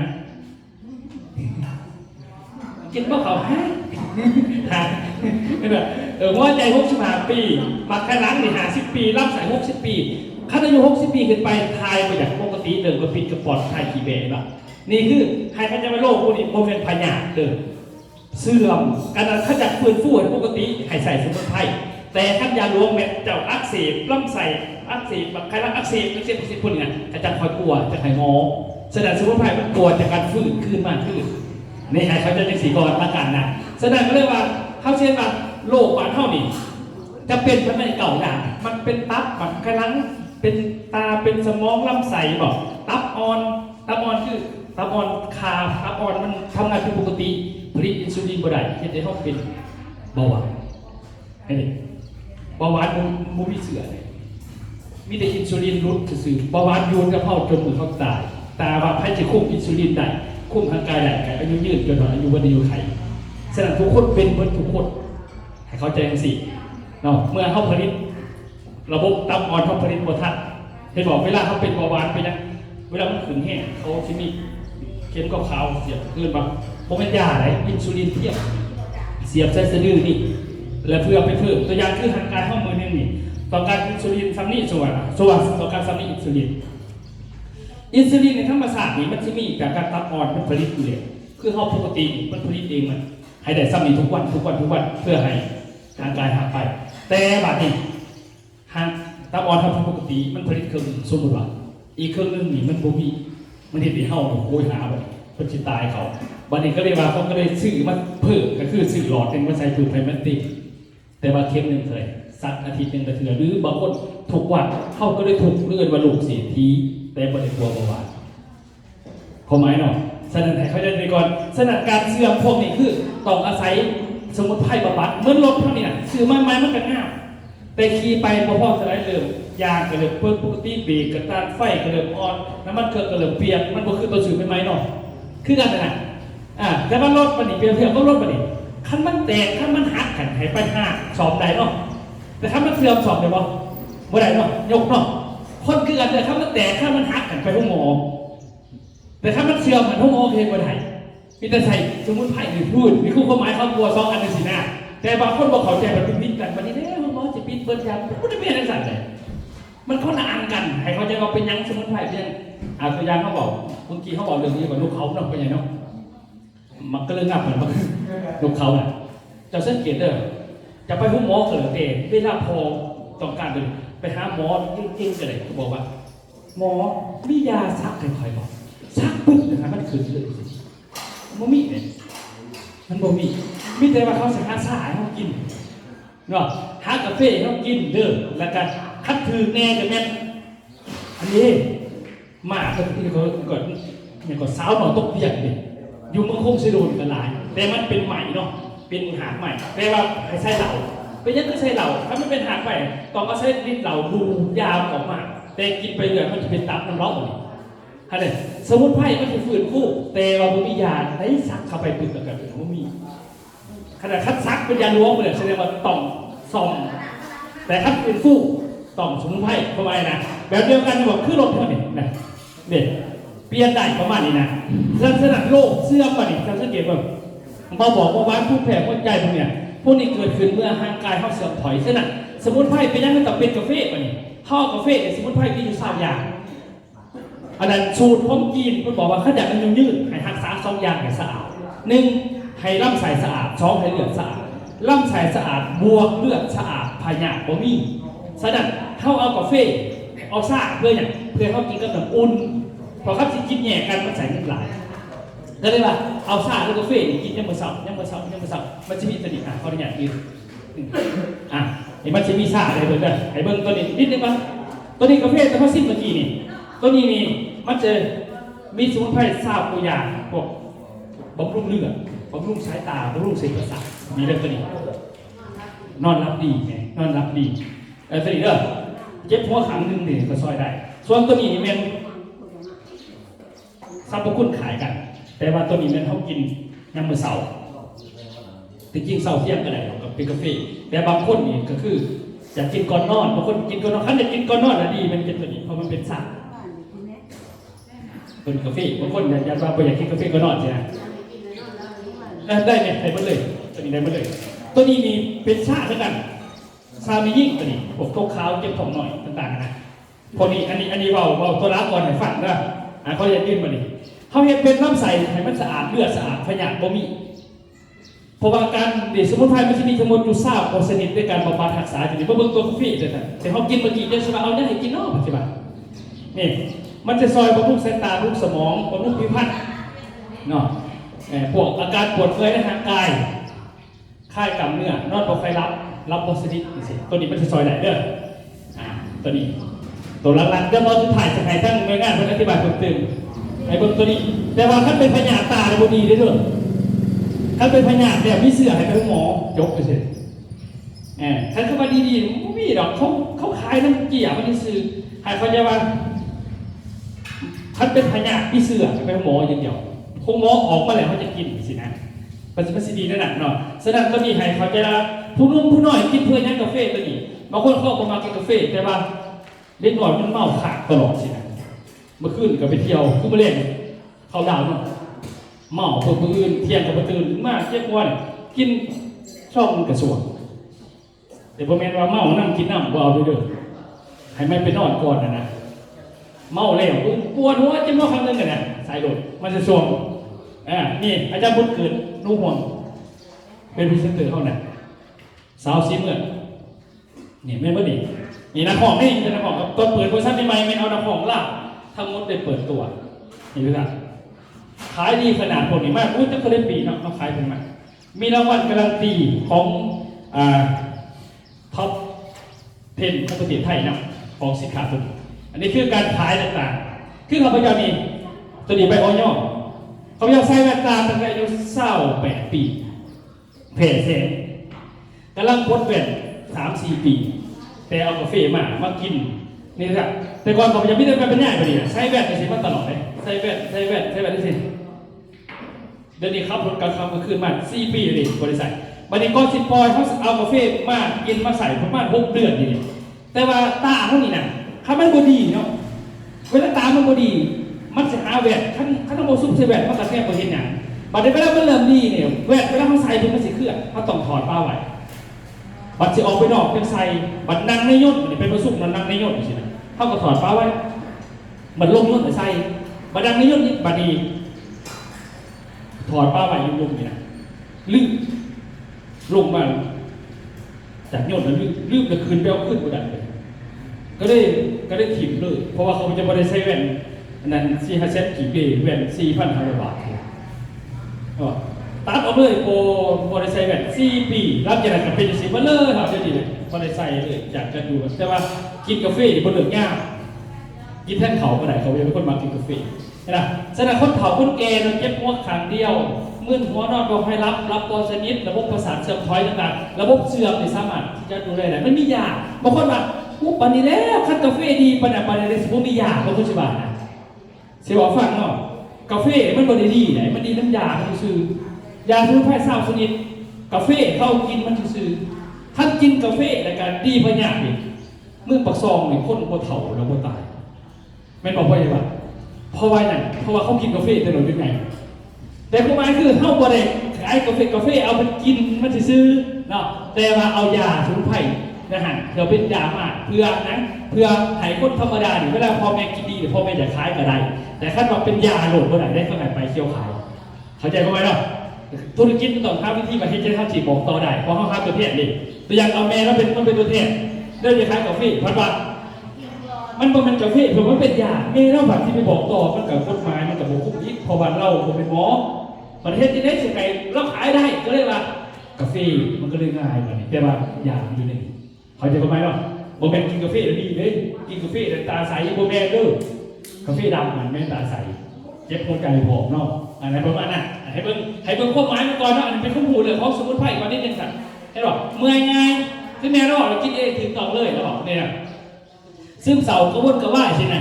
กินว่าเขาหาหัวใจ65 ปีมาแค่ล้างนี่50 ปีรับสาย60 ปีขั้นอายุ60 ปีขึ้นไปทายไปจากปกติเดิมก็ปิดกระปอดทายขี่เบะแบบนี่คือใครเขาจะมาโรคพวกนี้โมเมนต์พยาธิเดิมเสื่อมการขจัดฟื้นฟูปกติให้ใส่สมุนไพรแต่ขั้นยาลวงเม็ดเจ้าอักเสบลำไส้อักเสบใครรักอักเสบพวกนี้อาจารย์คอยกลัวจะให้หมอแสดงสมุนไพรมันกลัวจากการฟื้นขึ้นมากขึ้นนี่ให้เขาจะเป็นสีกรละกันนะแสดงก็เลยว่าเขาเชื่อว่าโรคบางเท่านี้จะเป็นเพราะมันเก่าด่างมันเป็นตับมันกำลังเป็นตาเป็นสมองลำไส้บอกตับอ่อนคือตับอ่อนขาตับอ่อนมันทำงานเป็นปกติผลิตอินซูลินบ่ได้เห็นได้เขาเป็นเบาหวานเห็นไหมเบาหวานมูมีเสือเลย มีแต่อินซูลินลดซื่อเบาหวานยูนกระเพาะจนมือเขาตายตาว่าให้จะคุมอินซูลินได้คุมร่างกายได้อายุยืนจนอายุวันอายุไขฉะนั้นทุกคนเป็นเหมือนทุกคนให้เข้าใจกันสิเนาะเมื่อเขาผลิตระบบตับอ่อนเขาผลิตโปรทันเห็นบอกเวลาเขาเป็นเบาหวานไปนะเวลามันขึ้นแห้งเขาจะมีเข็มขาวๆเสียบขึ้นมาโมเมนต์ยาอะไรอินซูลินเทียบเสียบใส่สะดือนี่แล้วเพื่อไปเพิ่มตัวอย่างคือทางการข้อมือนึงนี่ต้องการอินซูลินซัมนี่ส่วนต้องการซัมนี่อินซูลินในธรรมชาตินี่มันจะมีแบบการตับอ่อนมันผลิตอยู่เลยคือเขาปกติมันผลิตเองมันให้ได้ซัมนี่ทุกวันเพื่อให้ทางกายหาไปแต่บัดนี้ทางตับอ่อนทำปกติมันผลิตเครื่องสมมติว่าอีกเครื่องนึงนี่มันบ่มีมันเห็นที่เฮาโวยหาแบบเพิ่นสิตายเขาบัดนี้ก็เลยว่าเขาก็เลยซื้อมาเพิ่มก็คือซื้อหลอดนึงมาใส่ถุงไพมันติแต่ว่าเข็มนึงเคยสักอาทิตย์นึงก็เถื่อหรือบางคนถูกวันเฮาก็เลยถูกเลื่อนว่าลูกเสียทีแต่บ่ได้กลัวเบาหวานเข้าหมายเนาะฉะนั้นให้เขาได้ก่อนฉะนั้นการเสื่อมพวกนี้คือต้องอาศัยสมุนไพรบำบัดเหมือนรถเท่านี้น่ะซื้อมาใหม่มันก็ง่ายแต่ขี่ไปพอสไลด์เริ่มยางก็เริ่มเพิ่มปกติเบรกกระต้านไฟก็เริ่มอ่อนน้ำมันเครื่องก็เริ่มเปียกมันก็คือตัวสื่อใหม่ๆเนาะคือกันนะแต่ว่ารถมันนี่เปรียบเทียบก็รถมันนี่คันมันแตกคันมันหักกันให้ไปหักสอบได้เนาะแต่คันมันเสื่อมสอบได้บ่ได้เนาะยกเนาะคนคือกันแต่คันมันแตกคันมันหักกันไปห้องหมอแต่คันมันเสื่อมมันห้องหมอเห็นบ่ได้มีแต่ใส่สมุนไพรนี่พูดมีคู่ความหมายครอบครัว2อันนึงสินะแต่บางคนบอกเขาใจมันเป็นมิตรกันวันนี้เด้อหมอจะปิดเบิดยามมันจะเป็นอะไรสั่นเลยมันคนละอันกันให้เขาใจว่าเป็นยังสมุนไพรเป็นตัวอย่างเขาบอกเมื่อกี้เขาบอกเรื่องนี้ว่าลูกเขาเนาะเป็นยังเนาะมันก็เรื่องงับเหมือนมันลูกเขาน่ะจะสังเกตเด้อจะไปห้องหมอเกิดเองเวลาพอต้องการเลยไปหาหมอจริงๆกันเลยบอกว่าหมอมียาซักใครๆบอกซักปุ๊บนะครับมันขึ้นเลยมันมีเนี่ยมันบ่มีแต่ว่าเขาสั่งอาสาให้เขากินเนาะหากาแฟให้เขากินเด้อแล้วกันคัดถือแน่กับแม่อันนี้มาก็ที่เขาก่อนอย่างก่อนสาวหน่อตกเปียกเนี่ยอยู่เมืองคงสิโดนกันหลายแต่มันเป็นใหม่เนาะเป็นหาดใหม่แต่ว่าให้ใช้เหล่าเป็นยังไงใช้เหล่าถ้ามันเป็นหาดใหม่ต้องเอาใช้ลิ้นเหล่าดูยาวออกมาแต่กินไปเรื่อยมันจะเป็นตับน้ำร้อนหมดฮะเนี่ยสมุนไพรมันจะฝืนคู่แต่ว่าบ่มียาได้สักเข้าไปปึกกันบ่มีขนาดคัดซักเป็นยาล้วงเลยแสดงว่าต้องซ่อมแต่คัดฝืนคู่ต้องสมุนไพรเข้าไปนะแบบเดียวกันบอกคือลมเท่านี้นะเนี่ยเปลี่ยนได้ประมาณนี้นะลักษณะโรคเสื่อมมาดิเราสังเกตว่าเราบอกว่าวันผู้แพ้หัวใจพวกเนี่ยพวกนี้เกิดขึ้นเมื่อร่างกายเขาเสื่อมถอยฉะนั้นสมุนไพรเป็นยังไงต้องเป็นกาแฟป่ะนี่ข้าวกาแฟเนี่ยสมุนไพรมีอยู่3อย่างอันนั้นสูตรของจีนมันบอกว่าขยันมันยืดให้รักษา2อย่างให้สะอาด1ให้ลำไส้สะอาด2ให้เลือดสะอาดลำไส้สะอาดบวกเลือดสะอาดพยาธิบ่มีฉะนั้นเขาเอากาแฟเอาซ่าเพื่ออย่างเพื่อเขากินกับน้ำอุ่นพอเขาจะกินแย่กันมันใส่น้ำลายก็เลยว่าเอาซ่าแล้วกาแฟกินยังมือเสามันจะมีตัวนี้เขาเนี่ยกินเห็นมันจะมีซ่าอะไรเบิ่งกันไอ้เบิ่งตัวนี้นิดนึงมั้งตัวนี้กาแฟแต่เขาซิมเมื่อกี้นี่ตัวนี้นี่มันจะมีสมุนไพรซ่าตัวอย่างพวกบำรุงเลือดบำรุงสายตาบำรุงเส้นประสาทมีเรื่องตัวนี้นอนรับดีไงนอนรับดีตัวนี้เด้อเจ็บหัวขังนึงนี่ก็ซอยได้ส่วนตัวนี้นี่เป็นสรรพคุณขายกันแต่ว่าตัวนี้มันเขากินยามมื้อเช้าแต่จริงเช้าเที่ยงก็ได้กับเป็นกาแฟแต่บางคนนี่ก็คืออยากกินก่อนนอนบางคนกินก่อนนอนคันอยากกินก่อนนอนดีมันเป็นตัวนี้เพราะมันเป็นสารเป็นกาแฟบางคนอยากว่าอยากกินกาแฟก่อนนอนใช่ไหมได้เนี่ยได้หมดเลยตัวนี้ได้หมดเลยตัวนี้มีเป็นชาเหมือนกันชามียิ่งตัวนี้พวกขาวเจ็บท้องหน่อยต่างๆนะพวกนี้อันนี้เบาตัวละก่อนให้ฟังนะเขาจะยื่นมาดิเขาเห็นเป็นน้ำใสให้มันสะอาดเลือดสะอาดพยาธิบ่มีเพราะว่าการดิสมุนไพรมันจะมีทั้งหมดอยู่3ชนิดด้วยการบำบัดรักษาอยู่ในเบื้องตัวกาแฟเลยนะแต่เขากินเมื่อกี้จะสบายเอาได้ให้กินนอกใช่ไหมนี่มันจะซอยบำรุงสายตาบำรุงสมองบำรุงผิวพรรณเนาะพวกอาการปวดเมื่อยในทางกายค่ายกล้ามเนื้อนอนบ่ไฟรับบ่สนิทตัวนี้มันจะซอยได้เด้อตัวนี้ตัวหลังๆจะพอสุดท้ายจะให้ทั้งหน่วยงานเพื่ออธิบายเพิ่มเติมไอ้เบื้องตัวนี้แต่ว่าถ้าเป็นพยาธิตาในบ่ดีได้ด้วยถ้าเป็นพยาธิแบบมีเสื้อให้ไปหมอจบไปเสร็จ ท่านก็มาดีๆไม่มีหรอกเขาขายน้ำเกี่ยวมันซื้อหายเขาจะว่าท่านเป็นพญาพี่เสือเป็นหมออย่างเดียวคงหมอออกมาแล้วเขาจะกินสินะมันจะดีนั่นแหละเนาะฉะนั้นก็มีให้เขาจะผู้นุ่มผู้น้อยกินเพื่อยันกาแฟตัวนี้บางคนเขาก็มากินกาแฟแต่ว่าเล่นหน่อยมันเมาขาดตลอดสินะเมื่อคืนก็ไปเที่ยวคือมาเล่นเขาดาวเนาะเมาตัวอื่นเที่ยงกับประตื่นมากเจ็บวันกินช่องกระสวงแต่พอแม่ว่าเมานั่งกินน้ำเอาเด้อให้มันไปนอนก่อนนะเมาแล้วปวดหัวจะเมาครั้งนึงกันนะสายโดดมันจะสวงนี่อาจารย์บุญเกิดรู้ห่วงเป็นพรีเซนเตอร์เขาน่ะสาวซีเมื่อนี่ไม่เมื่อนี่นักของนี่เป็นนักของตอนเปิดบริษัทใหม่ไม่เอานักของล่ะทั้งหมดได้เปิดตัวนี่ดูนะขายดีขนาดพวกนี้มากจะเขาได้ปีเนาะเขาขายเป็นไหมมีรางวัลการันตีของท็อป10ของประเทศไทยนะของสินค้าตัวนี้อันนี้คือการขายต่างๆคือข้าพเจ้านี่ตัวนี้ใบอ้อยข้าพเจ้าใส่แว่นตาตั้งแต่อายุ28 ปีแผ่แสงกำลังพดแว่น3-4 ปีแต่เอากาแฟมากินนี่ครับแต่ก่อนข้าพเจ้าไม่ได้เป็นง่ายไปดิใช้แว่นจะใช้มาตลอดเลยใช้แว่นได้สิเดี๋ยวนี้ครับรถกลางค่ำกลางคืนมา4 ปีเลยบริษัทบัดนี้ก็สิปล่อยเขาเอากาแฟมากินมาใส่ประมาณ6 เดือนนี่แต่ว่าตาเท่านี้นะถ้ามันบดีเนาะเวลาตามันบดีมันจะหาแวดขั้นต้องโมซุปใส่แวดมันกระแทกบนเห็นอย่างบัดนี้เวลามันเริ่มดีเนี่ยแวดเวลาเขาใส่มันสิเคลื่อนเขาต้องถอดป้าไว้บัดจะออกไปนอกเป็นใส่บัดนั่งในย่นนี่เป็นโมซุปนั่งในย่นสินะเขาก็ถอดป้าไว้มันลงย่นแต่ใส่บัดนั่งในย่นนี่บัดนี้ถอดป้าไว้ยุ่งๆนี่นะลื่นลงมาจากย่นแล้วลื่นจะคืนไปเอาขึ้นบนดันเลยก็ได้ถิ่มเลยเพราะว่าเขาจะไม่ได้ใช้แว่นนั้น4-5 เซนกี่ปีแว่น 4,500 บาทตัดออกเลยโปรได้ใช้แว่น4 ปีรับจากนั้นก็เป็น10 วันเลยครับจะดีเลยพอได้ใส่เลยอยากจะดูแต่ว่ากินกาแฟบนเหลืองยากกินแท่นเขาก็ได้เขาเป็นคนมากินกาแฟนะฉะนั้นคนเผาคนแก่เราเจ็บหัวขางเดียวมึนหัวนอนบอกให้รับตัวชนิดระบบประสาทเสื่อมถอยต่างๆระบบเสื่อมในสามารถที่จะดูแลได้ไม่มียาบางคนว่าปานนี้แล้วคันกาแฟดีปานนี้เลยสมมติมียาบางคนสิบาทนะเสียบอกฟังเนาะกาแฟมันบริดีไหนมันดีน้ำยามันซื้อยาสมุนไพร20 ชนิดกาแฟเข้ากินมันซื้อท่านกินกาแฟในการดีพญาดิเมื่อปักซองนี่คนบ่เฒ่าแล้วบ่ตายไม่บอกว่าอะไรวะเพราะว่านั่นเพราะว่าเขากินกาแฟแต่โดยเป็นไงแต่ความหมายคือเข้าบ่ได้ขายกาแฟเอาไปกินมันซื้อเนาะแต่ว่าเอายาสมุนไพรนะฮะเพื่อเป็นยามากเพื่อนั้นเพื่อให้คนธรรมดาเวลาพ่อแม่กินดีหรือพ่อแม่จะขายก็ได้แต่ขั้นว่าเป็นยาโหลดเมื่อไหร่ได้เท่าไหร่ไปเคี่ยวขายเข้าใจกันไหมเนาะธุรกิจมันต้องทำวิธีมาที่จะทำจีบบอกต่อได้เพราะเขาทำตัวเทศดิตัวอย่างเอาแม่แล้วมันเป็นตัวเทศเรื่องจะขายกาแฟพันบาทมันเป็นกาแฟผมว่าเป็นยาแม่เราแบบที่ไปบอกต่อมันกับกฎหมายมันกับบุคคลที่พอวันเราผมเป็นหมอประเทศที่ได้สิ่งใดเราขายได้ก็เรียกว่ากาแฟมันก็เลยง่ายกว่านี้แต่ว่ายาอยู่ในเขาจะทำไมเนาะโบแมนกินกาแฟแล้วดีเลยกินกาแฟแต่ตาใสโบแมนเด้อกาแฟดำมันไม่ตาใสเจ็บหัวใจผอมเนาะอะไรประมาณนั้นให้เบิ่งข้อหมายมันก่อนเนาะอันนี้เป็นข้อมูลเลยของสมุนไพรก่อนนิดนึงค่ะให้บอกเมื่อยง่ายที่แม่เราบอกเรากินเองถึงต่อเลยเราบอกเนี่ยซึ่งเสากระวนกระว่ายใช่ไหม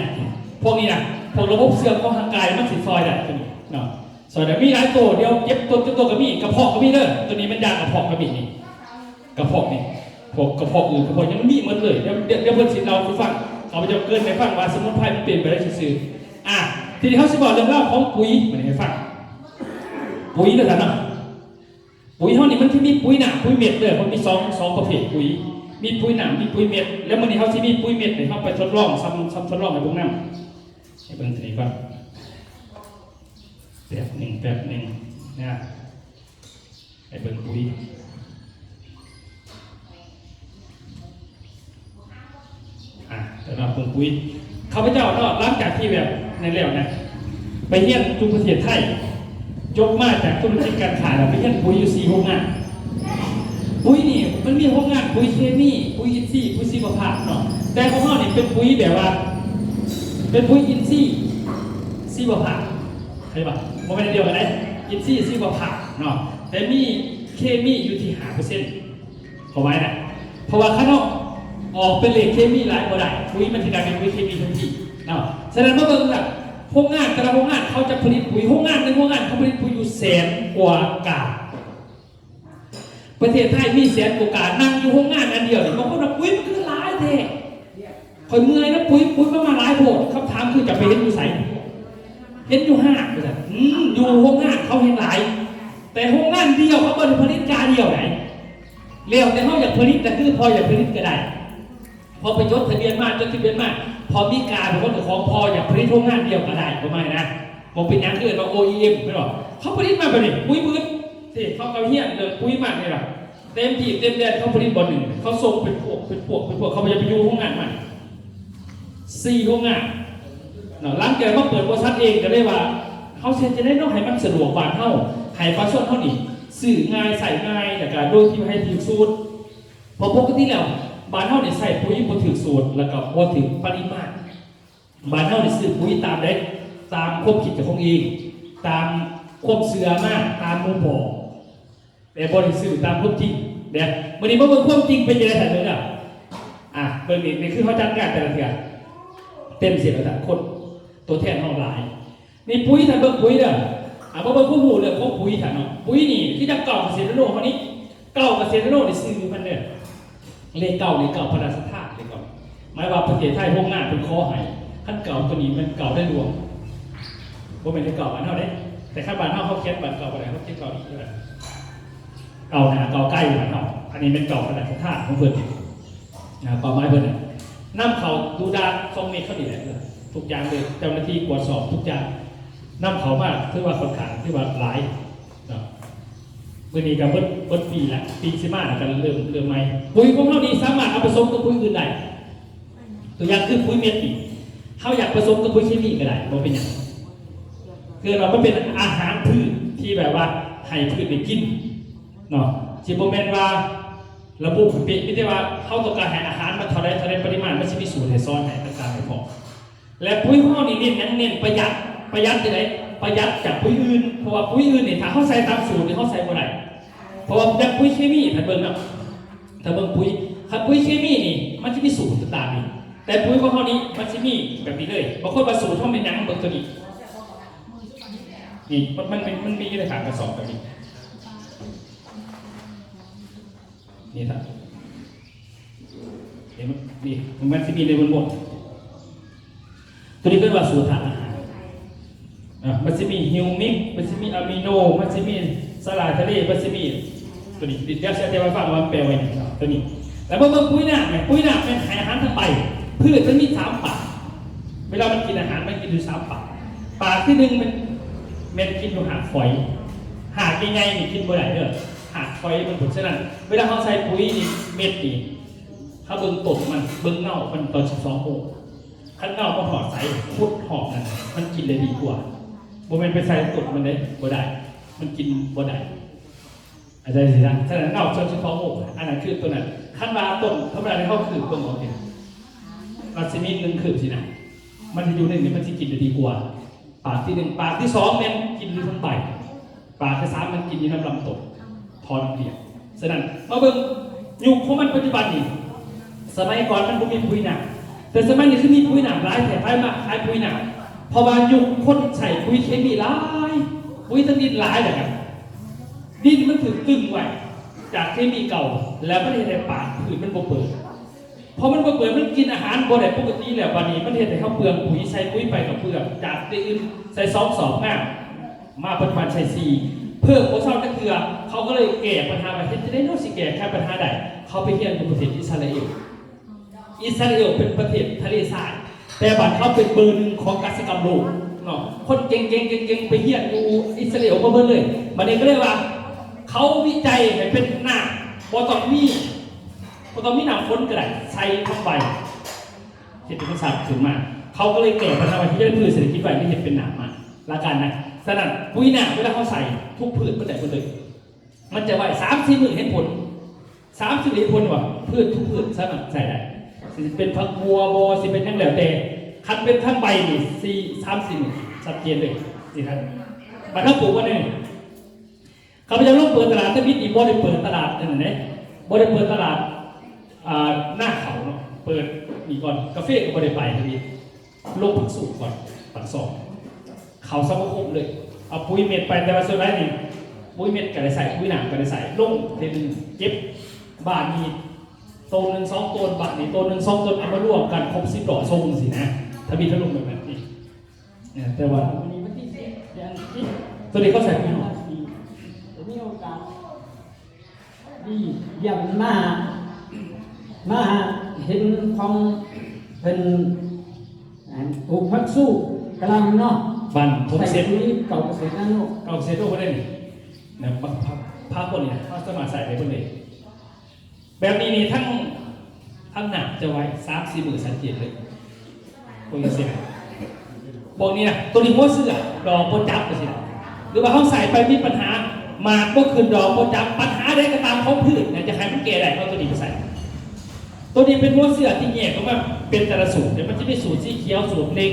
พวกนี้นะพวกระบบเสื่อมของทางกายมันสิซอยได้ตัวนี้เนาะซอยได้มีหลายตัวเดียวเจ็บตัวกระบี่กระเพาะกระบี่เด้อตัวนี้มันยากระเพาะกระบี่นี่กระเพาะนี่พวกกระเพาะอื่นกระเพาะยังมีหมดเลยเดี๋ยวเพื่อนสิเราไปฟังเขาจะเกินไปฟังว่าสมุนไพรมันเปลี่ยนไปได้ซื่อทีนี้เขาจะบอกเรื่องเล่าของปุ๋ยมันให้ฟังปุ๋ยด้วยกันเนาะปุ๋ยเท่านี้มันที่มีปุ๋ยหนาปุ๋ยเม็ดเลยมันมีสองประเภทปุ๋ยมีปุ๋ยหนามีปุ๋ยเม็ดแล้วมันนี่เขาที่มีปุ๋ยเม็ดเนี่ยเขาไปทดลองซ้ำทดลองในพวกนั้นให้เบิ่งทีนี้ก่อนแบบหนึ่งนะให้เบิ่งปุ๋ยแต่เราเบิ่งปุ๋ยข้าพเจ้าเนาะหลังจากที่แบบในเรื่องนะไปเยี่ยมทุกประเทศไทยยกมาจากธุรกิจการขายเราไปเยี่ยมปุ๋ยอยู่4 โรงงานปุ๋ยนี่มันมีโรงงานปุ๋ยเคมีปุ๋ยอินทรีย์ปุ๋ยชีวภาพเนาะแต่ของเราเนี่ยเป็นปุ๋ยแบบว่าเป็นปุ๋ยอินทรีย์ชีวภาพใช่ป่ะมันเป็นเดียวกันเลยอินทรีย์ชีวภาพเนาะแต่มีเคมีอยู่ที่5%เข้าไว้นะ เพราะว่าข้างนอกออกเป็นเหล็กเคมีหลายบ่ได้ปุ๋ยมันจะกลายเป็นปุ๋ยเคมีทันทีเนาะฉะนั้นเมื่อเบิ่งแบบโรงงานแต่ละโรงงานเขาจะผลิตปุ๋ยโรงงานในโรงงานเขาผลิตปุ๋ยอยู่แสนกว่ากาประเทศไทยมีแสนกว่ากานั่งอยู่โรงงานอันเดียวเนี่ยบางคนบอกปุ๋ยมันคือหลายแท้คอยเมื่อยนะปุ๋ยมันมาหลายโพดคำถามคือจะไปเห็นอยู่ไสเห็นอยู่ห้างเลยอยู่โรงงานเขาเห็นหลายแต่โรงงานเดียวเขาผลิตกาเดียวไหนเลี้ยวแต่เขาอยากผลิตแต่คือพออยากผลิตก็ได้พอไปจดทะเบียนมาจดทะเบียนมาพอมีการเป็นคนของพออยากผลิตโรงงานเดียวก็ได้ประมาณนะมองเป็นอย่างอื่นว่า OEM ไม่หรอกเขาผลิตมาแบบนี้ปุ๋ยมืดที่เขาเฮี้ยนเลยปุ๋ยมากเลยหรอเต็มที่เต็มแดนเขาผลิตบอลหนึ่งเขาส่งเป็นพวกเขาไปอยู่โรงงานใหม่4 โรงงานหลังจากมาเปิดบริษัทเองก็ได้ว่าเขาเซ็นจะได้ต้องให้มันสะดวกบานเท่าให้ปลาช่อนเท่านี้สื่อง่ายใส่ง่ายแต่การโดยที่ให้ถือสูตรพอปกติแล้วบานเท่าเนี่ยใส่ปุ๋ยบนถือสูตรแล้วก็บนถือปริมาณบานเท่าเนี่ยซื้อปุ๋ยตามได้ตามควบคิดกับของเองตามควบเสือมากตามมุมบอกแต่บริสุทธิ์ตามควบจริงเดี๋ยววันนี้มาเบิ่งควบจริงเป็นยังไงแต่เนื้อเบิ่งนี่คือเขาจัดการแต่ละเถื่อเต็มเสียงแต่คนตัวแทนห้องหลายนี่ปุ๋ยถ้าเบิ่งปุ๋ยเด้อมาเบิ่งผู้หูเรื่องของปุ๋ยถ้าเนาะปุ๋ยนี่ที่จะเก่าเกษตรโลกคนนี้เก่าเกษตรโลกในซื้อมันเนี่ยเลขเก่าพระราชทานเลขเก่าหมายว่าประเทศไทยพวกงานเป็นข้อให้ขั้นเก่าตัวนี้มันเก่าได้รวมว่าเป็นเก่าบ้านเท่าได้แต่ขั้นบ้านเท่าเขาเขียนบ้านเก่าอะไรเขาเขียนเก่าอีกเท่าไหร่เก่าหนาเก่าใกล้บ้านเท่าอันนี้เป็นเก่าพระราชทานของเพื่อนต่อไม้เพื่อนน้ำเขาดูดาทรงเมฆเขาดีแหละทุกอย่างเลยเจ้าหน้าที่ตรวจสอบทุกอย่างน้ำเขามากที่ว่าคนขายที่ว่าหลายเมื่อนี้กับเบิดปีละปีสิมากันเริ่มใหม่ปุ๋ยของเราดีสามารถเอาผสมกับปุ๋ยอื่นได้ตัวอย่างคือปุ๋ยเม็ดอีกเขาอยากผสมกับปุ๋ยเคมีก็ได้เราเป็นอย่างคือเราก็เป็นอาหารพืชที่แบบว่าให้พืชได้กินเนาะที่โมเมนต์ว่าระบุเป๊ะไม่ได้ว่าเขาต้องการให้อาหารมาเท่าไรปริมาณไม่ใช่มีสูตรให้ซ้อนให้ต่างๆให้พอและปุ๋ยของเรานี่เน้นประหยัดที่ไหนประหยัดจากปุ๋ยอื่นเพราะว่าปุ๋ยอื่นเนี่ยถ้าเขาใส่ตามสูตรเนี่ยเขาใส่เมื่อไหร่เพราะว่าจากปุ๋ยเคมีถ้าเบิ่งนะถ้าเบิ่งปุ๋ยเคมีนี่มันจะมีสูตรต่างๆนี่แต่ปุ๋ยของเขานี้มันจะมีแบบนี้เลยบางคนมาสูตรเขาเป็นยังเบิ่งตัวนี้นี่มันมีในฐานกระสอบแบบนี้นี่ครับเห็นไหมนี่มันจะมีในบนตัวนี้เป็นว่าสูตรฐานอาหารมันจะมีฮิวมิกมันจะมีอะมิโนมันจะมีสลายทะเลมันจะมีตัวนี้เดี๋ยวจะมาฟังว่าแปลว่าอย่างไรตัวนี้แล้วเมื่อปุ๋ยหนักเป็นอาหารทั้งใบพืชมันมี3 ปากเวลามันกินอาหารมันกินอยู่3 ปากปากที่1มันกินอยู่หากฝอยหากยังไงนี่กินบ่ได้เด้อหากฝอยมันผลฉะนั้นเวลาเขาใส่ปุ๋ยนี่เม็ดนี่เขาเบิ่งตดมันเบิ่งเน่ามันตอน12 โมงขั้นเน่าก็หอดใส่พุดหอมนั่นมันกินได้ดีกว่าโมเมนต์ไปใส่ตดมันได้บ่ได้มันกินบ่ได้อาจารย์สินะฉะนั้นเน่าจน12 โมงอันนั้นคือตัวนั้นขั้นมาต้นธรรมดาที่เขาคือตัวหมอเองรัศมี1 คืบสินะมันจะอยู่1เนี่ยมันจะกินได้ดีกว่าปากที่1ปากที่2มันกินอยู่ทั้งใบปากที่3มันกินอยู่น้ำลำต้นทอนเดียวฉะนั้นมาเบิ่งยุคของมันปัจจุบันนี่สมัยก่อนมันบ่มีปุ๋ยหนักแต่สมัยนี้คือมีปุ๋ยหนักหลายแต่ไปมาขายปุ๋ยหนักเพราะว่ายุคคนใส่ปุ๋ยเคมีหลายปุ๋ยทั้งดินหลายเลยครับดินมันถูกตึงไว้จากเคมีเก่าแล้วมันเห็นในปากผืนมันบ่เปิดพอมันบ่เปิดมันกินอาหารบ่ได้ปกติแล้ววันนี้มันเห็นแต่เขาเปลืองปุ๋ยใส่ปุ๋ยไปกับเปลืองจากที่อื่นใส่2 สอบมาปัจจุบันใส่4เพิ่มโอซอนก็คือเขาก็เลยแก้ปัญหาประเทศจะได้นอกสิแก้แค่ปัญหาใดเขาไปเรียนในประเทศอิสราเอลเป็นประเทศทะเลทรายแต่บัดเขาเป็นเบอร์ 1ของกสิกรรมโลกเนาะคนเก่งไปเรียนอยู่อิสราเอลมาเบอร์เลยบัดนี้ก็เรียกว่าเขาวิจัยให้เป็นหน้าบ่ต้องมีหน้าฝนก็ได้ใส่เข้าไปเห็นเป็นภาษาถึงมาเขาก็เลยแก้ปัญหาที่จะพืชเศรษฐกิจไว้ที่เห็นเป็นหนามาละกันนะฉะนั้นปุ๋ยหนักเวลาเขาใส่ทุกพืชมันได้หมดเลยมันจะไว้3-4 มื้อเห็นผล3-4 มื้อเห็นผลว่าพืชทุกพืชสามารถใส่ได้สิเป็นผักบัวบอสิเป็นทั้งแล้วแต่คันเป็นทั้งใบนี่3-4 มื้อชัดเจนเลยนี่ครับบัดถ้าปลูกว่าเนี่ยเขาพยายามลงเปิดตลาดถ้ามิตรอีกบ่ได้เปิดตลาดนั่นแหละบ่ได้เปิดตลาด หน้าเขาเนาะเปิดมีก่อนกาแฟก็ไม่ได้ไปทีลงผักสูบก่อนผักสองเขาสมคมเลยเอาปุ๋ยเม็ดไปแต่ว่าส่วนแรกนี่ปุ๋ยเม็ดก็ได้ใส่ปุ๋ยหนังก็ได้ใส่ลงเทนึงเก็บบาทมีต้นหนึ่งสองต้นบาทนี่ต้นหนึ่งสองต้นเอามารวมกันครบ10 ดอกทรงสินะถ้ามีทะลุแบบนี้เนี่ยแต่ว่าตัวนี้เขาใส่ปุ๋ยหน่อย มีโอกาสดีเยี่ยมมาเห็นของเป็นปลูกพักสู้กำลังเนาะ บันผมเซ็ต ใส่ปุ๋ยเก่าเกษตรนั่นลูก เอาเซ็ตโอ้ก็ได้นี่นะภาพคนนี้นะเขาสามารถใส่ได้คนเดียวแบบนี้นี่ทั้งหนักจะไว้3-4 มือสังเกตเลยพวกนี้เสียพวกนี้นะตัวนี้หัวเสื้อดอกโปจับไปสิหรือว่าเขาใส่ไปมีปัญหามาก็คืนดอกโปจับปัญหาใดก็ตามเขาพืชเนี่ยจะใครมันเกลี่ยได้เขาตัวนี้ไปใส่ตัวนี้เป็นหัวเสื้อที่แยกออกมาเป็นแต่ละสูตรเดี๋ยวมันจะมีสูตรสีเขียวสูตรเล็ง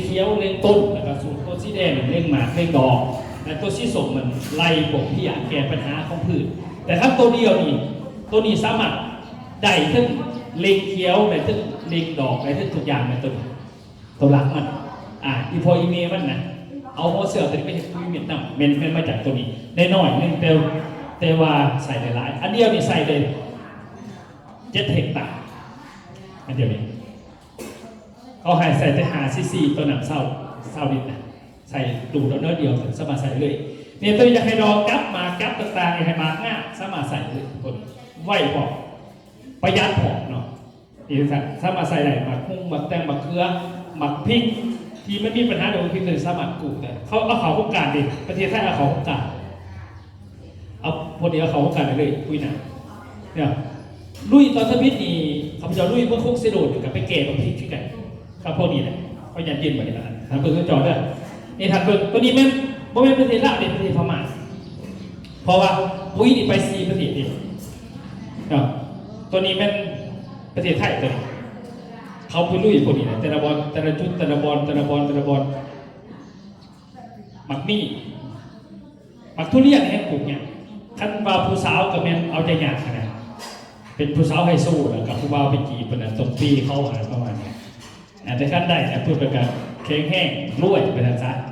เขียวเล็งต้นแล้วก็สูตรตัวสีแดงเล็งหมากเล็งดอกและตัวสีส้มมันไล่ปกเพี้ยแก้ปัญหาของพืชแต่ถ้าตัวเดียวนี่ตัวนี้สามารถได้ทั้งเล็งเขียวได้ทั้งเล็งดอกได้ทั้งทุกอย่างในตัวหลักมันอีพออีเมมันนะเอาหัวเสื้อตัวนี้ไปเห็นปุ๋ยเม็ดน้ำเม็ดมาจากตัวนี้ได้น้อยนึงแต่ว่าใส่หลายอันเดียวนี่ใส่เลย7 เฮกตาร์อันเดียวนี้เขาให้ใส่แต่5 cc ตัวหนังเศร้าดินนะใส่ดูดเอาเนื้อเดียวถึงสามารถใส่เลยเนี่ยตัวจะให้ดอกกับมากับต่างๆให้มาง่าสามารถใส่เลยคนไหวพอประหยัดพอเนาะนี่สามารถใส่ได้หมักหุ้งหมักแตงหมักเกลือหมักพริกที่ไม่มีปัญหาเดี๋ยวพริกเลยสามารถกูได้เขาเอาเขาโครงการดิประเทศไทยเอาเขาโครงการเอาพอดีเอาเขาโครงการไปเลยคุยนะเนี่ยลุยตอนสมิธนี่เขาจะลุยเมื่อคุกเซโดดอยู่กับไปเก๋กับพริกที่กันครับพวกนี้แหละเขายันยินแบบนี้นะทำเบิร์กจอด้วยนี่ทำเบิร์กตัวนี้แม่บ่แม่นประเทศลาวเด็ดประเทศพม่าเพราะว่าปุ๋ยนี่ไป4 ประเทศเองตัวนี้แม่นประเทศไทยตัวนี้เขาไปลุยพวกนี้นะแต่ละบอลแต่ละชุดแต่ละบอลหมักมี่หมักทุเรียนให้ปลูกเนี่ยขั้นว่าผู้สาวกับแม่นเอาใจยากขนาดเป็นผู้สาวไฮโซแล้วกับผู้บ่าวไปจีบเป็นตรงปีเข้าหาประมาณนี้แต่ขั้นได้เพื่อเป็นการแข็งแห้งรวยเป็นอาจารย์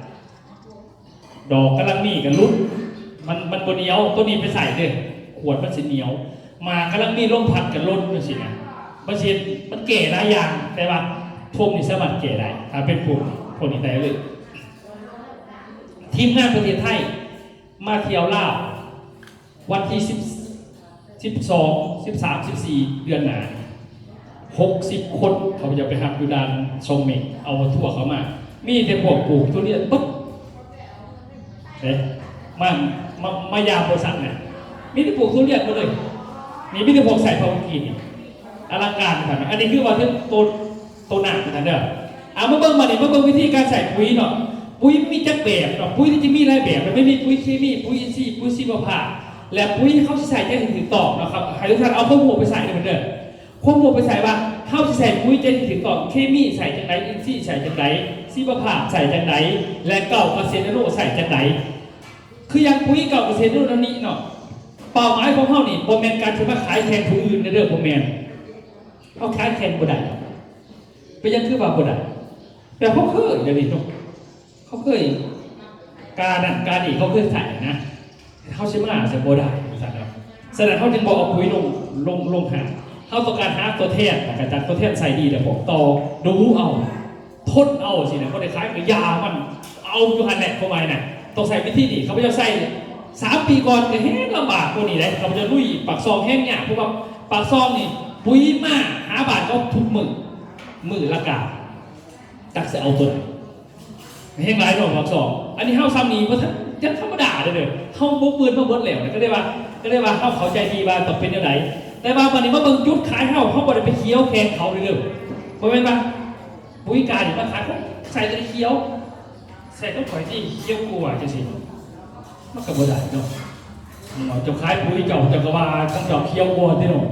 ดอกกำลังมีกันลุ้นมันบนเหนียวตัวนี้ไปใส่เลยขวดมันสีเหนียวมากำลังมีลมพัดกันล้นมันสินะมันเก๋หลายอย่างแต่ว่าพวกนี้สามารถเก๋ได้ถ้าเป็นพวกนี้ได้เลยทีมงานประเทศไทยมาเที่ยวลาววันที่12 13 14 เดือนหน้า60 คนเขาจะไปหักอยู่ด้านทรงเมกเอาทั่วเขามามีแต่พวกปลูกทุเรียนปุ๊บมายาโพสันเนี่ยมีแต่ปลูกทุเรียนมาเลยนี่มีแต่พวกใส่พาวกินอลังการขนาดนี้อันนี้คือว่าที่ตัวหนักขนาดเด้อมาเบิ่งมาดิมาเบิ่งวิธีการใส่ปุ๋ยเนาะปุ๋ยมีจักแบบเนาะปุ๋ยที่จะมีหลายแบบมันไม่มีปุ๋ยเคมีปุ๋ยอินทรีย์ปุ๋ยชีวภาพและปุ๋ยเขาใส่จะถึงตอบนะครับให้ทุกท่านเอาข้อมูลไปใส่เหมือนเดิมข้อมูลไปใส่ว่าเขาใส่ปุ๋ยจะถึงตอบเคมีใส่จังไหนอินทรีย์ใส่จังไหนชีวภาพใส่จังไหนและเก่าเกษตรโลใส่จังไหนคืออย่างปุ๋ยเก่าเกษตรโลนี้เนาะเป้าหมายของเขานี่โบแมนการที่มาขายแทนผู้อื่นในเรื่องโบแมนเขาขายแทนบ่ได้ไปยังคือว่าบ่ได้แต่เขาเคยอย่างนี้เนาะเขาเคยการอีกเขาเคยใส่นะเขาใช้มาใส่บ่ได้แสดงเขาจึงบอกเอาปุ๋ยลงหาเขาต้องการหาตัวแทนแต่จากตัวแทนใส่ดีแต่บอกต่อดูเอาทดเอาสินะเขาได้ขายกับยามันเอาอยู่หันแหละเข้าไปนะต้องใส่วิธีนี้เขาไม่จะใส่3 ปีก่อนก็แห้งลำบากพวกนี้เลยเขาจะลุยปากซองแห้งเนี่ยเพราะว่าปากซองนี่ปุ๋ยมากหาบาทก็ทุกมือละกาจักจะเอาตัวไหนแห้งไรหรอกปากซองอันนี้เข้าซ้ำนี้เพราะจะธรรมดาเลยเข้าบุกปืนมาบดเหลวก็ได้ว่าเข้าใจดีว่าต้องเป็นยังไงแต่ว่าวันนี้มาเบิ่งยุดขายเขาบ่ได้ไปเคี้ยวแทนเขาเลยเพราะเป็นว่าปุ๋ยกาเนี่ยมาขายเขาใส่ตัวเคี้ยวใส่ต้องถอยที่เคี้ยวกลัวจะสิมันก็บ่ได้เนาะจะขายปุ๋ยเจ้าจะกว่าต้องเจ้าเคี้ยวกลัวที่เนาะ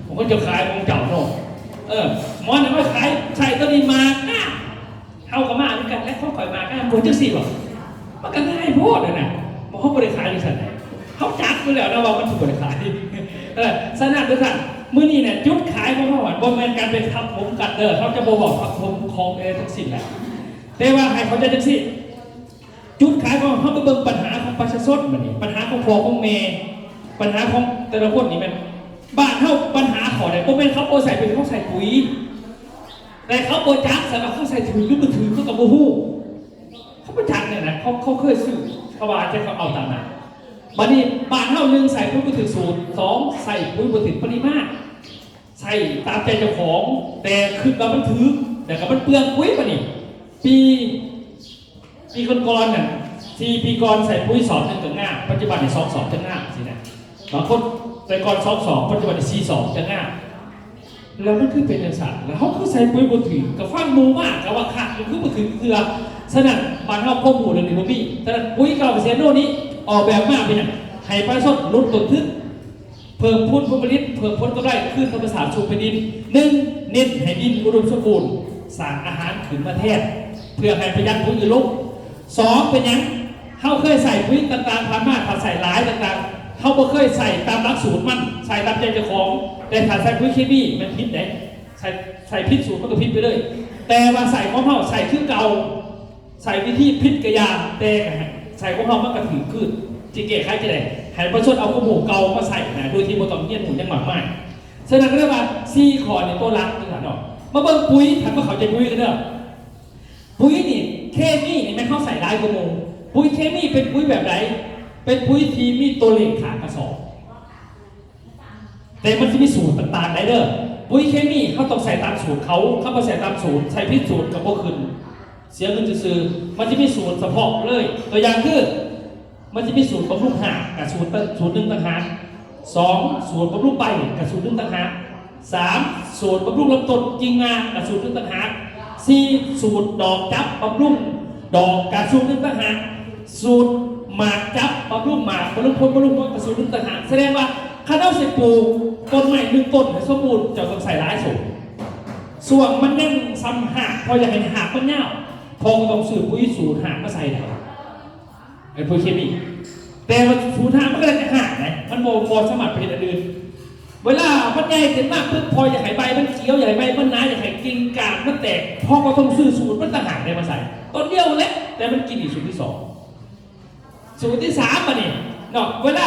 ผมก็จะขายของเจ้าเนาะหมอเนี่ยมาขายใส่ตัวนี้มาเข้ากับมาด้วยกันและเขาข่อยมาบนจะสิหรอมันก็ง่ายโพดเลยนะเขาบริขายดิฉันเขาจัดไปแล้วนะว่ามันถูกบริขายสนั่นด้วยกัน มื้อนี้เนี่ยจุดขายของเขาบ่แม่นการไปทับผมกัดเด้อเขาจะบ่บอกทับผมของอะไรทั้งสิ้นแหละแต่ว่าให้เขาจะจังซี่จุดขายของเขาไปเบิ่งปัญหาของประชาชนบัดนี้ปัญหาของพ่อของแม่ปัญหาของแต่ละคนนี่แม่นบ้านเฮาปัญหาขอได้บ่แม่นเขาบ่ใส่เป็นเขาใส่ปุ๋ยแต่เขาบ่จักสำหรับเขาใส่ถุงหรือบ่ถือเขาก็บ่ฮู้เขาบ่จักเนี่ยนะเขาเคยซื้อเขาว่าจะเขาเอาตามนั้นบัดนี้บ้านเฮา1ใส่ปุ๋ยบ่ถึงสูตร2ใส่ปุ๋ยบ่ถึงปริมาตรใส่ตามใจเจ้าของแต่คือว่ามันถือแต่ก็มันเปลืองปุ๋ยบัดนี้ปีก่อนๆน่ะ4 ปีก่อนใส่ปุ๋ย2 1ถึง5ปัจจุบันนี่2 2ถึง5สินะบางคนแต่ก่อน2 ปัจจุบันนี่4 2ถึง5แล้วมันคือเป็นจังซั่นแล้วเฮาคือใส่ปุ๋ยบ่ถึงก็ฟังหมู่มากก็ว่าขาดมันคือบ่ถึงเคือฉะนั้นบ้านเฮาข้อมูลเรื่องนี้บ่มีฉะนั้นปุ๋ย9%โน่นนี้ออกแบบมาเป็นหยังให้ประชาชนลดต้นทุนเพิ่มพูนผลผลิตเพิ่มผลกำไรขึ้นธรรมชาติสู่แผ่นดิน1เน้นให้ดินอุดมสมบูรณ์สร้างอาหารขึ้นมาแทนเพื่อให้ประหยัดปุ๋ยอื่นลง2เป็นหยังเฮาเคยใส่ปุ๋ยต่างๆผ่านมาถ้าใส่หลายต่างๆเฮาบ่เคยใส่ตามหลักสูตรมันใส่ตามใจเจ้าของแต่ถ้าใส่ปุ๋ยเคมีมันผิดได้ใส่ผิดสูตรมันก็ผิดไปเลยแต่ว่าใส่ของเฮาใส่คือเก่าใส่วิธีผิดกระยาแต่ใส่ของเฮามันก็ถือขึ้นจิเกะใครจะได้ให้ประชาชนเอาข้อมูลเก่ามาใส่นะโดยที่บ่ต้องเฮียนหมุนยังหมากมายฉะนั้นก็เรียกว่า4ข้อในตัวหลักนี่ล่ะเนาะมาเบิ่งปุ๋ยถามว่าเขาจะปุ๋ยกันเด้อปุ๋ยนี่เคมีนี่มันเข้าใส่หลายกว่าหมู่ปุ๋ยเคมีเป็นปุ๋ยแบบไหนเป็นปุ๋ยที่มีตัวเลขขากระสอบแต่มันจะมีสูตรต่างๆได้เด้อปุ๋ยเคมีเขาต้องใส่ตามสูตรเขาบ่ใส่ตามสูตรใส่ผิดสูตรก็บ่ขึ้นเสียเงินซื่อๆมันจะมีสูตรเฉพาะเลยตัวอย่างคือมันจะมีสูตรบำรุงหากกับสูตรหนึ่งต่างหาก2สูตรบำรุงใบกับสูตรหนึ่งต่างหาก3สูตรบำรุงลำต้นกิ่งงากับสูตรหนึ่งต่างหาก4สูตรดอกจับบำรุงดอกกับสูตรหนึ่งต่างหากสูตรหมากจับบำรุงหมากบำรุงผลบำรุงผลกับสูตรหนึ่งต่างหากแสดงว่าข้าเจ้าสิปลูกต้นใหม่1ต้นให้สมบูรณ์จะต้องใส่หลายสูตรส่วนมันยังซ้ำหักพออยากให้หักมันเน่าพอต้องซื้อปุ๋ยสูตรหักมาใส่ได้ไอ้ปุ๋ยเคมีแต่ว่าสูตรหักมันก็เลยจะหักนะมันโมสมัครเป็นอื่นเวลามันใหญ่เสร็จมากเพื่อพออยากให้ใบมันเขียวอยากให้ใบมันหนาอยากให้กิ่งก้านมันแตกพอก็ต้องซื้อสูตรมันต่างหากได้มาใส่ต้นเดียวเล็กแต่มันกินอีกสูตรที่2สูตรที่3มาเนี่ยเนาะเวลา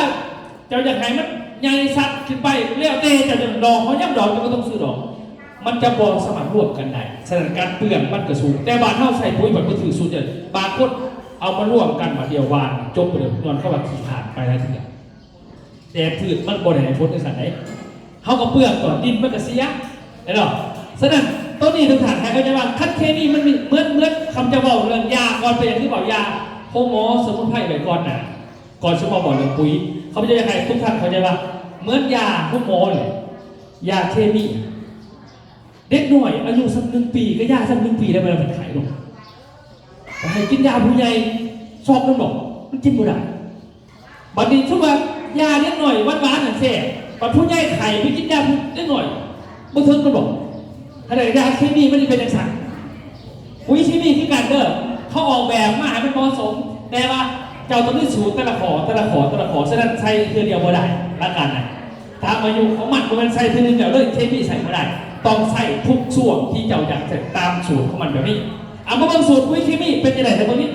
เจ้าอยากให้มันใหญ่สัตว์ขึ้นไปเลี้ยวเตะจะดอกเขาย่ำดอกก็ต้องซื้อดอกมันจะบอลสมัครรวมกันได้สถานการณ์เปลืองมันกระสูงแต่บางเท่าใส่ปุ๋ยแบบมือถือสูตรเนี่ยบางคนเอามาร่วมกันมาเดียววานจบไปเลยนอนเข้ามาขี่ผ่านไปแล้วทีเดียวแต่พืชมันบริหารพ้นในสัตว์ไหนเขาก็เปลือกก่อนดินมันก็เสียเห็นหรอฉะนั้นต้นนี้ทุกท่านใครก็จะว่าคัดเคมีมันมีเหมือนคำจะบอกเรื่องยาก่อนเป็นอย่างที่บอกยาโฮโมสมุนไพรไว้ก่อนนะก่อนสมมติบอกเรื่องปุ๋ยเขาจะยังไงทุกท่านเขาจะว่าเหมือนยาโฮโมเลยยาเคมีเด็กหน่อยอายุสัก1 ปีก็ยาสัก1 ปีได้เวลาเป็นไข้ลงแต่ให้กินยาผู้ใหญ่ชอบน้ำหนกมันกินบ่ได้บัดนี้ช่วงว่ายาเล็กหน่อยหวานๆนั่นแซ่บัดผู้ใหญ่ไข้ไปกินยาเล็กหน่อยบ่ถึงมันบอกถ้าได้ยาเคมีมันจะเป็นจังซั่นปุ๋ยเคมีคือการเด้อเขาออกแบบมาให้มันเหมาะสมแต่ว่าเจ้าต้องมีสูตรแต่ละขอฉะนั้นใช้เทื่อเดียวบ่ได้ละกันนะตามอายุของมันมันใช้เทื่อนึงเดียวเลยเคมีใส่บ่ได้ต้องใส่ทุกช่วงที่เจ้าอยากจะตามสูตรของมันแบบนี้เอามาบางสูตรปุ๋ยเคมีเป็นยังไงแต่ตรงนี้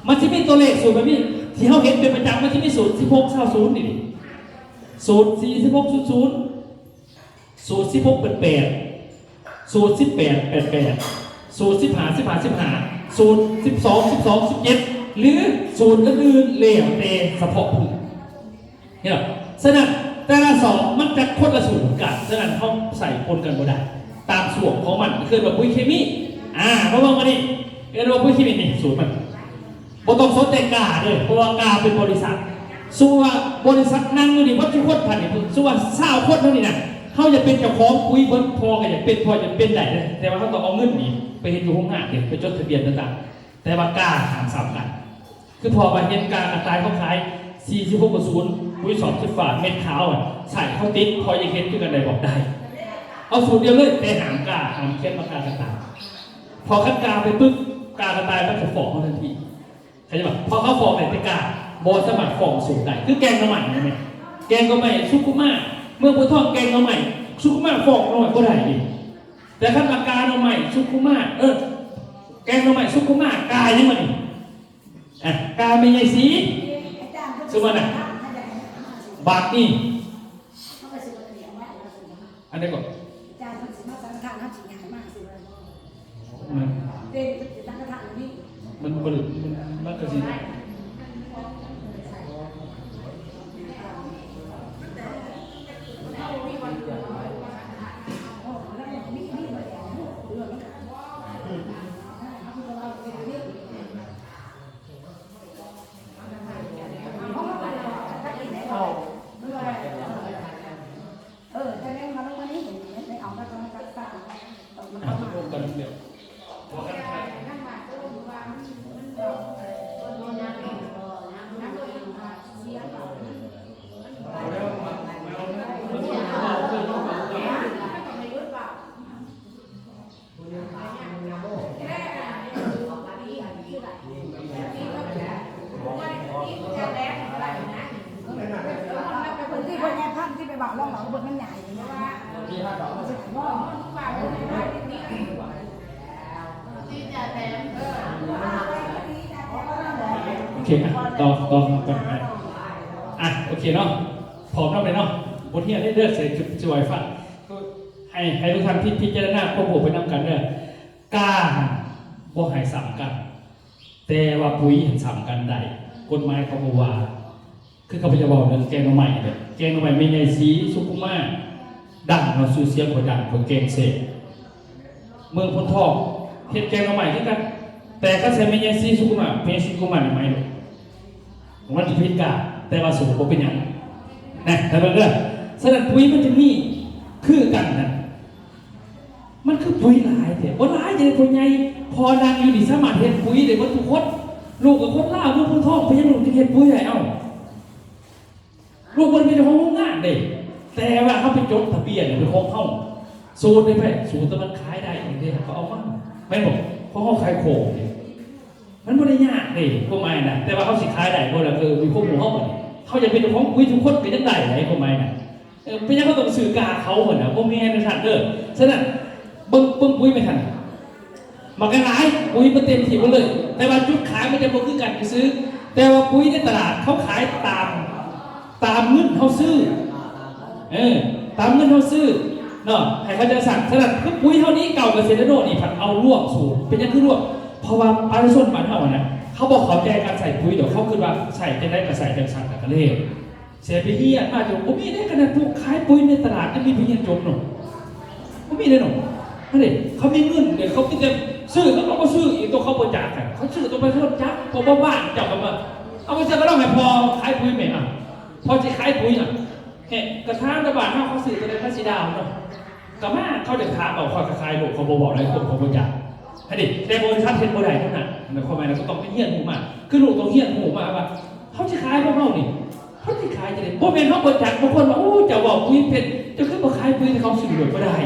มันจะมีตัวเลขสูตรแบบนี้ที่เขาเห็นเป็นประจำมันจะมีสูตร16 นี่สูตร46 สูตร16 สูตร18 สูตร15 สูตร12 17หรือสูตรอื่นๆเหลวแต่เฉพาะผู้เนี่ยฉะนั้นแต่ละสองมันจะคนละสูตรกันฉะนั้นเขาใส่ปนกันบ่ได้ตามส่วนของมันคือแบบปุ๋ยเคมีเพราะว่ามันนี่เรียกว่าปุ๋ยเคมีนี่สูตรมันบ่ต้องสนใจกาเลยเพราะว่ากาเป็นบริษัทส่วนบริษัทนั่งอยู่นี่วัตถุคนพันนี่ส่วน20 คนเท่านี้นะเขาจะเป็นเจ้าของปุ๋ยเพิ่นพอก็จะเป็นพอจะเป็นได้แต่ว่าเขาต้องเอาเงินนี่ไปเฮ็ดอยู่โรงงานเนี่ยไปจดทะเบียนต่างๆแต่ว่ากาหาม3กันคือพอมาเห็นการกระจายเขาขาย46 ปุ๋ย2 ฝาเม็ดขาวใส่เข้าติ๊กพอยังเห็นคือกันได้บอกได้เอาสูตรเดียวเลยแต่หามกาหามเข้มมากากระต่ายพอขั้นกาไปปึ๊บกากระต่ายมันจะฝ่อเขาทันทีใช่ไหมพอเขาฝ่อไปกาโบสมัครฝ่อสูตรได้คือแกงน้ำมันใช่ไหมแกงก็ไม่ซุปกุม่า เมืองพุทธองแกงเอาใหม่สุขุมาฟอกเอาใหม่ก็ได้ดิแต่ขั้นอาการเอาใหม่สุขุมาแกงเอาใหม่สุขุมากายังไงกาไม่ใช่สีสมมตินะบาทนี่อันนี้ก่อนมันก็สิโอเคต่อก่อนโอเคเนาะพร้อมแล้วเลยเนาะบทที่ได้เลือกเสร็จจะไว้ฟังให้ทุกท่านพิจารณาควบคู่ไปนำกันเนี่ยกล้าบ่ให้สามกันแต่ว่าปุ๋ยเห็นสามกันได้กฎหมายเขาบอกว่าคือเขาจะบอกเรื่องแกงหน่อไม้เนี่ยแกงหน่อไม้ไม่ใหญ่สีสุกุมาดังเราสูเสียงกว่าดังกว่าแกงเสกเมืองพนทองเห็ดแกงหน่อไม้ที่กันแต่ก็ใช้ไม่ใหญ่สีสุกุมาเป็นสุกุมาไม่หรอกมันจะพิจารแต่ว่าสูงกว่าเป็นอย่างนะแต่เรื่องสนับปุ๋ยมันจะมีคือกันนะมันคือปุ๋ยหลายแต่ว่าหลายจะได้ปุ๋ยใหญ่พอนางอยู่ดีสามารถเห็ดปุ๋ยได้วัตถุคดลูกกับคนล่าลูกคนท้องไปยังลูกจะเห็ดปุ๋ยได้เอาลูกคนเป็นของงานเด็กแต่ว่าเขาไปจดทะเบียนเป็นของเขาสูตรได้ไหมสูตรแต่มันขายได้อย่างเดียวเขาเอามาไม่บอกเพราะเขาขายโคมันไม่ได้ยากเลยพวกไม้นะแต่ว่าเขาสิขายได้เพราะอะไรคือมีข้อมูลเขาหมดเขาจะเป็นของปุ๋ยทุกคนเป็นยังไงไหนพวกไม้นะเป็นยังเขาต้องสื่อกาเขาเหมือนนะพวกแม่ในทันเด้อฉะนั้นเบิ้งปุ๋ยไม่ทันมากันหลายปุ๋ยมันเต็มที่หมดเลยแต่ว่าจุดขายมันจะบ่คือกันไปซื้อแต่ว่าปุ๋ยในตลาดเขาขายตามเงินเขาซื้อตามเงินเขาซื้อเนาะให้เขาจะสั่งฉะนั้นคือปุ๋ยเท่านี้เก่ากับเซนโดนี่ผัดเอาลวกสูตรเป็นยังคือลวกเพราะว่าปลาส้นบ้านเขานะเขาบอกเขาแก้การใส่ปุ๋ยเดี๋ยวเขาคือว่าใส่จะได้กับใส่แบบสั่งกับกระเล่เสียไปเฮียมาจนผมมีได้ขนาดพวกขายปุ๋ยในตลาดจะมีเพียงจนหนูผมมีได้หนูนี่เขามีเงินเดี๋ยวเขาจะซื้อเขาก็ซื้ออีกตัวเขาบริจาคกันเขาซื้อตัวไปเขาจักพอบ้านจับกันมาเอาไปจะก็ต้องให้พอขายปุ๋ยไหมอ่ะพอจะขายปุ๋ยอ่ะเฮ้กระทางกระบาดเขาซื้อตัวในพระสีดาวเนาะกระมาเขาเด็กท้าเอาข้อกระคายโบกเขาบอกอะไรคนเขาบริจาคให้ดิแต่บริษัทเห็นบริษัทเท่านั้นแต่ความหมายเราก็ต้องไปเฮี้ยนหูมาคือลูกต้องเฮี้ยนหูมาว่าเขาจะขายพวกเขานี่เขาจะขายจะได้พวกเป็นเขาบริจาคบางคนว่าโอ้จะบอกปุ๋ยเป็นจะขึ้นมาขายปุ๋ยที่เขาซื้อเลยก็ได้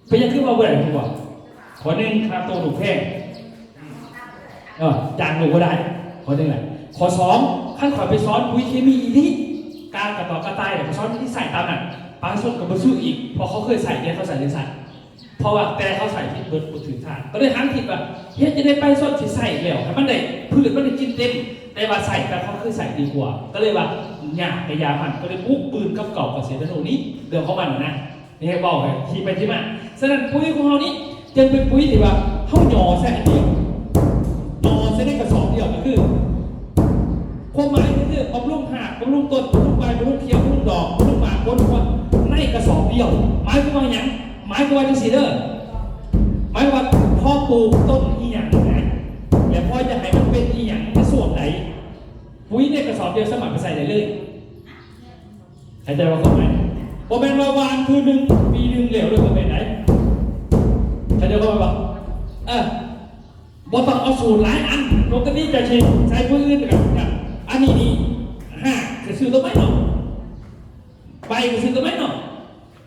ไปยังขึ้นมาบริษัทเขาบอกขอหนึ่งค่าตัวถูกแพงจานหนูก็ได้ขอหนึ่งแหละขอสองขั้นขอไปซ้อนปุ๋ยเคมีอีนี้การกระต่อกระต่ายเนี่ยเขาซ้อนที่ใส่ตามนั้นปลาส้มกับบะซุอีกพอเขาเคยใส่เนี่ยเขาใส่เลยใส่เพราะว่าแต่เขาใส่ที่เบิร์ดถึงทานก็เลยหันทิศว่าเฮ้ยจะได้ไปส้มที่ใส่แล้วให้มันได้พืชมันได้กินเต็มแต่ว่าใส่แต่เขาเคยใส่ดีกว่าก็เลยว่าหยาไปยามันก็เลยปุ๊บปืนกับเก่ากับเศษโน่นี้เดี๋ยวเขามันนะนี่ให้บอกเลยที่ไปที่มาฉะนั้นปุ๋ยของเรานี้ยังเป็นปุ๋ยที่ว่าเขาหย่อแค่เดียวหย่อแค่ได้กระสอบเดียวก็คือความหมายก็คือบำรุงหักบำรุงต้นบำรุงใบบำรุงเขียวบำรุงดอกบำรุงหมากบำรุงว่าในกระสอบเดียวหมายความว่าอย่างหมายความว่าจะสีเด้อหมายว่าพ่อปลูกต้นอีหยังนะแล้วพ่อจะให้มันเป็นอีหยังจะส่วนไหนปุ๋ยในกระสอบเดียวสมัครไปใส่ได้เลยเข้าใจว่าเขาไหมพอเป็นวานคือหนึ่งปีหนึ่งเหลวเลยก็เป็นไหนเข้าใจว่าบอกบอต้องเอาสูตรหลายอันปกติจะใช้ปุ๋ยอื่นกันอันนี้นี่จะซื้อตัวไหมเนาะใบจะซื้อตัวไหมเนาะ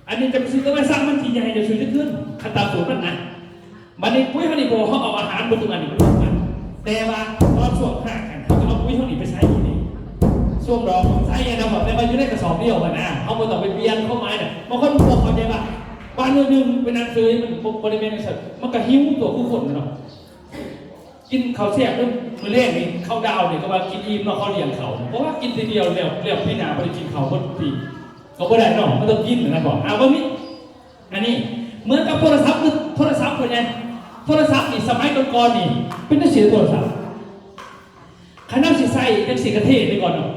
อันนี้จะซื้อตัวไหมสร้างมันทีใหญ่จะซื้อจะขึ้นขั้นตามสูตรนั่นนะมันในปุ๋ยเขาในโบเขาเอาอาหารบนตัวมันรวมกันแต่ว่าตอนช่วงกันเขาจะเอาปุ๋ยเขาหนีไปใช้ที่นี่ช่วงดอกใช้ยังไงเราบอกแต่ว่าอยู่ในกระสอบ อบเดียวกันนะเขาบ่ต้องไปเปลี่ยนเข้ามาเนี่ยบางคนพวกเข้าใจป่ะบ้านเมืองเป็นนางเซยมันบริเวณสัตว์มันก็หิวตัวผู้คนเนาะกินข้าวแซ่บด้วยมื้อแรกนี่ข้าวดาวนี่ก็ว่ากินอิ่มเนาะเขาเลี้ยงเขาเพราะว่ากินทีเดียวแล้วพี่นาบ่ได้กินข้าวเพิ่นปีก็บ่ได้เนาะมันต้องกินนะบอกเอาบ่มีอันนี้เหมือนกับโทรศัพท์เป็นไงโทรศัพท์นี่สมัยก่อนๆนี่เป็นหนังสือโทรศัพท์คณะสิใส่จังสิกระเทศไปก่อนเนาะ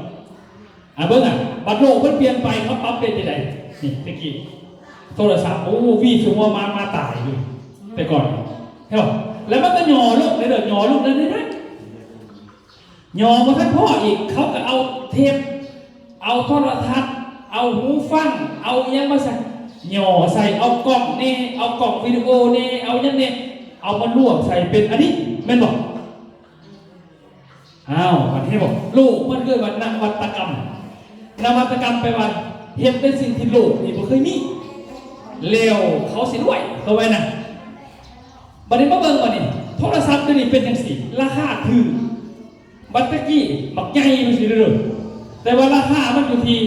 เบิ่งบัดโลกมันเปลี่ยนไปเขาปรับเป็นจังได๋นี่ตะกี้โทรศัพท์โอ้วีชั่วโมงมาตายเลยแต่ก่อนเห็นบ่แล้วมันก็หย่อลูกได้เด้อหย่อลูกได้หย่อมาท่านพ่ออีกเขาก็เอาเทปเอาโทรทัศน์เอาหูฟังเอายังมาใส่หย่อใส่เอากล้องนี่เอากล้องวิดีโอนี่เอายังนี่เอามารวมใส่เป็นอันนี้แม่นบ่มันให้บอกลูกมันเกิดวันนวัตกรรมไปวันเห็นเป็นสิ่งที่โลกนี่บ่เคยมีเลวเขาสิด้วยเข้าไว้นะบัดนี้มาเบิ่งบัดนี้โทรศัพท์ตัวนี้เป็นจังซี่ราคาถูกบัดตะกี้บักใหญ่มันสิเด้อแต่ว่าราคามันอยู่ที่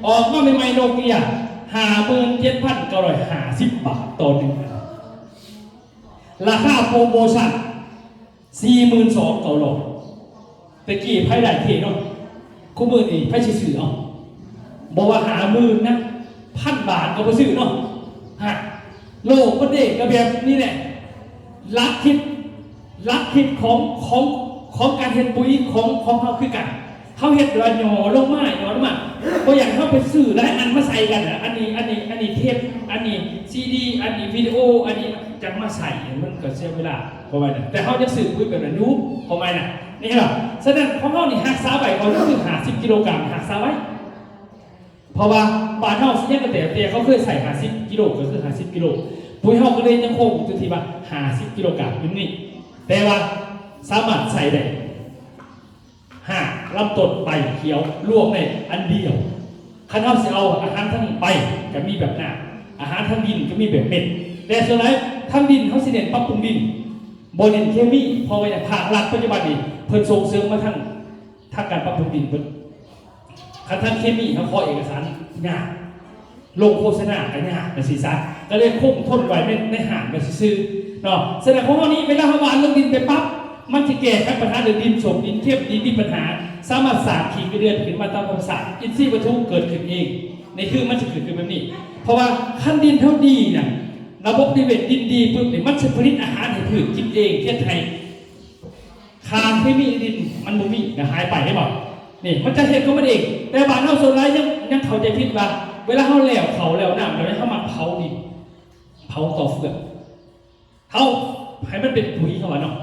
ออกมาใหม่ๆโนเกีย 57,950 บาทต่อหนึ่งราคาโปรโมชั่น 42,900ตะกี้ไผได้เท่เนาะคู่มือนี่ไผสิซื้อเอาบอกว่า50,000นะ1,000 บาทก็บ่ซื้อเนาะโลกมันเด็กก็แบบนี้แหละลักคิดของการเฮ็ดปุ๋ยของเฮาคือกันเฮาเฮ็ดโดยหย่อลงมาบ่อย่างเฮาไปซื้อหลายอันมาใส่กันอันนี้เทปอันนี้ซีดีอันนี้วิดีโออันนี้จังมาใส่มันก็เสียเวลาเพราะว่าน่ะแต่เฮาจะซื้อปุ๋ยแบบนั้นอยู่เพราะว่าน่ะนี่เหรอฉะนั้นของเฮานี่หักษาไว้ก่อนก็คือ50 กิโลกรัมหักษาไว้เพราะว่าบ้านเฮาสิยังแต่เขาเคยใส่50 กิโลก็คือ50 กิโลปุ๋ยเฮาก็เลยยังคงอยู่ที่ว่า50 กิโลกรัมอยู่นี่แต่ว่าสามารถใส่ได้ลำต้นใบเขียวรวมในอันเดียวคันเฮาสิเอาอาหารทั้งใบก็มีแบบหน้าอาหารทั้งดินก็มีแบบเม็ดแต่ส่วนไหนทั้งดินเฮาสิเน้นปรับปรุงดินบ่เน้นเคมีเพราะว่าภาครัฐปัจจุบันนี้เพิ่นส่งเสริมมาทั้งการปรับปรุงดินเพิ่นคันทั้งเคมีเฮาขอเอกสารยากลงโฆษณาก็ยากจังซี่ซะก็เลยคงทนไว้ในห้างก็ซื่อๆเนาะแสดงของเฮานี้เวลาเฮาหว่านลงดินไปปั๊บมันจะแก้ปัญหาเรื่องดินสมดินเข้มดินมีปัญหาสามารถสร้างขีดเดือนขึ้นมาตามธรรมชาติอินทรีย์วัตถุเกิดขึ้นเองในคือมันจะเกิดขึ้นแบบนี้เพราะว่าขั้นดินเท่าดีน่ะระบบนิเวศดินดีปุ๊บเนี่ยมันจะผลิตอาหารให้พืชกินเองเทียบไทยขาดไม่มีดินมันบ่มีก็หายไปได้บ่นี่มันจะเห็นก็มันเองแต่บ้านเฮาส่วนหลายยังเข้าใจผิดว่าเวลาเฮาแล้วน้ำแล้วเฮามาเผาดินเผาต่อเฟืองเฮาให้มันเป็นปุ๋ยเข้ามาเนาะ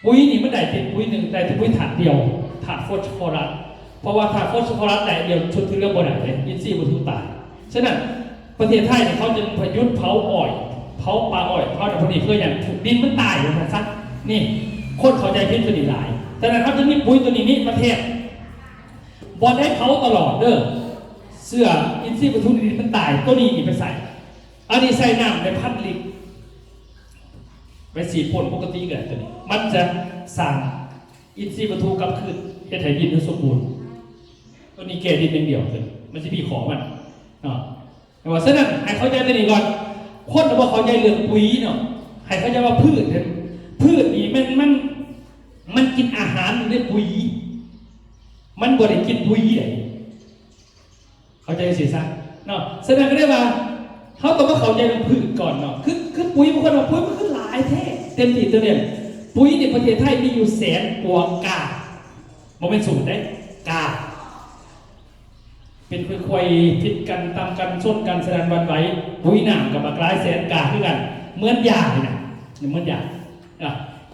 ปุ๋ยนี่มันได้เป็นปุ๋ยหนึ่งได้แต่ปุ๋ยถาดเดียวถาดฟอสฟอรัสเพราะว่าถาดฟอสฟอรัสได้เดียวชุดที่เรียกว่าอะไรอินทรีย์วัตถุตายฉะนั้นประเทศไทยเนี่ยเขาจะประยุทธ์เผาอ้อยเผาปลาอ้อยเผาแต่พวกนี้เพื่ออย่างถูกดินมันตายอย่างนั้นซะนี่คนเข้าใจผิดตัวนี้หลายฉะนั้นเขาจะมีปุ๋ยตัวนี้ประเทศบอลได้เผาตลอดเด้อเสื้ออินทรีย์วัตถุดินมันตายตัวนี้ไปใส่อันนี้ใส่น้ำในพัดลิตรไปสีพ่นปกติกันตัวนี้มันจะสั่งอินทรีย์วัตถุกลับคืนเฮ็ดให้ดินสมบูรณ์ตัวนี้แก่ดินเป็นเดียวเลยมันจะมีของมันแต่ว่าฉะนั้นให้เข้าใจตัวนี้ก่อนคนบอกเขาใจเรื่องปุ๋ยเนาะให้เข้าใจว่าพืชนี่มันกินอาหารอยู่ในปุ๋ยมันบ่ได้กินปุ๋ยเลยเข้าใจสิซะเนาะแสดงก็ได้ว่าเขาต้องมาเข้าใจเรื่องพืชก่อนเนาะคือปุ๋ยบางคนว่าปุ๋ยมันคือหลายแท้เต็มที่ตัวเนี่ยปุ๋ยในประเทศไทยมีอยู่100,000 กว่ากาบ่เป็นสูตรได้กาเป็นค่อยๆผิดกันตามกันชนกันแสดงวันไหวปุ๋ยหนามกับบักหลาย100,000 กาคือกันเหมือนยาเลยนะเหมือนยา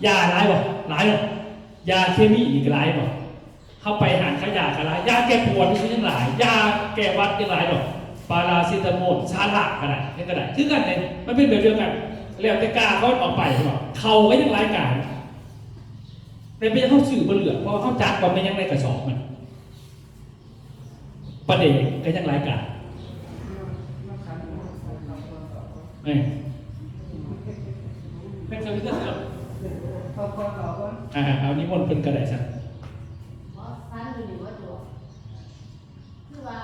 ยาหลายบ่หลายบ่ยาเคมีอีกหลายบ่เข้าไปหารขยะกันหลายยาแก้ปวดนี่ยังหลายยาแก้วัดยังหลายดอกปาราซิตามอลชาละก็ได้นี่ก็ได้คือกันเลยมันเป็นแบบเดียวกันแล้วแต่กาเขาออกไปใช่ป่ะเขาก็ยังหลายกาแต่ไม่ใช่เขาสื่อบนเหลือเพราะเขาจัดว่าไม่ยังในกระสอบมันประเด็นก็ยังหลายกาเป็นสวิตเซอร์แลนด์เอานิมนต์เป็นกระไดซะฟ้าหรือว่าตัวคือว่า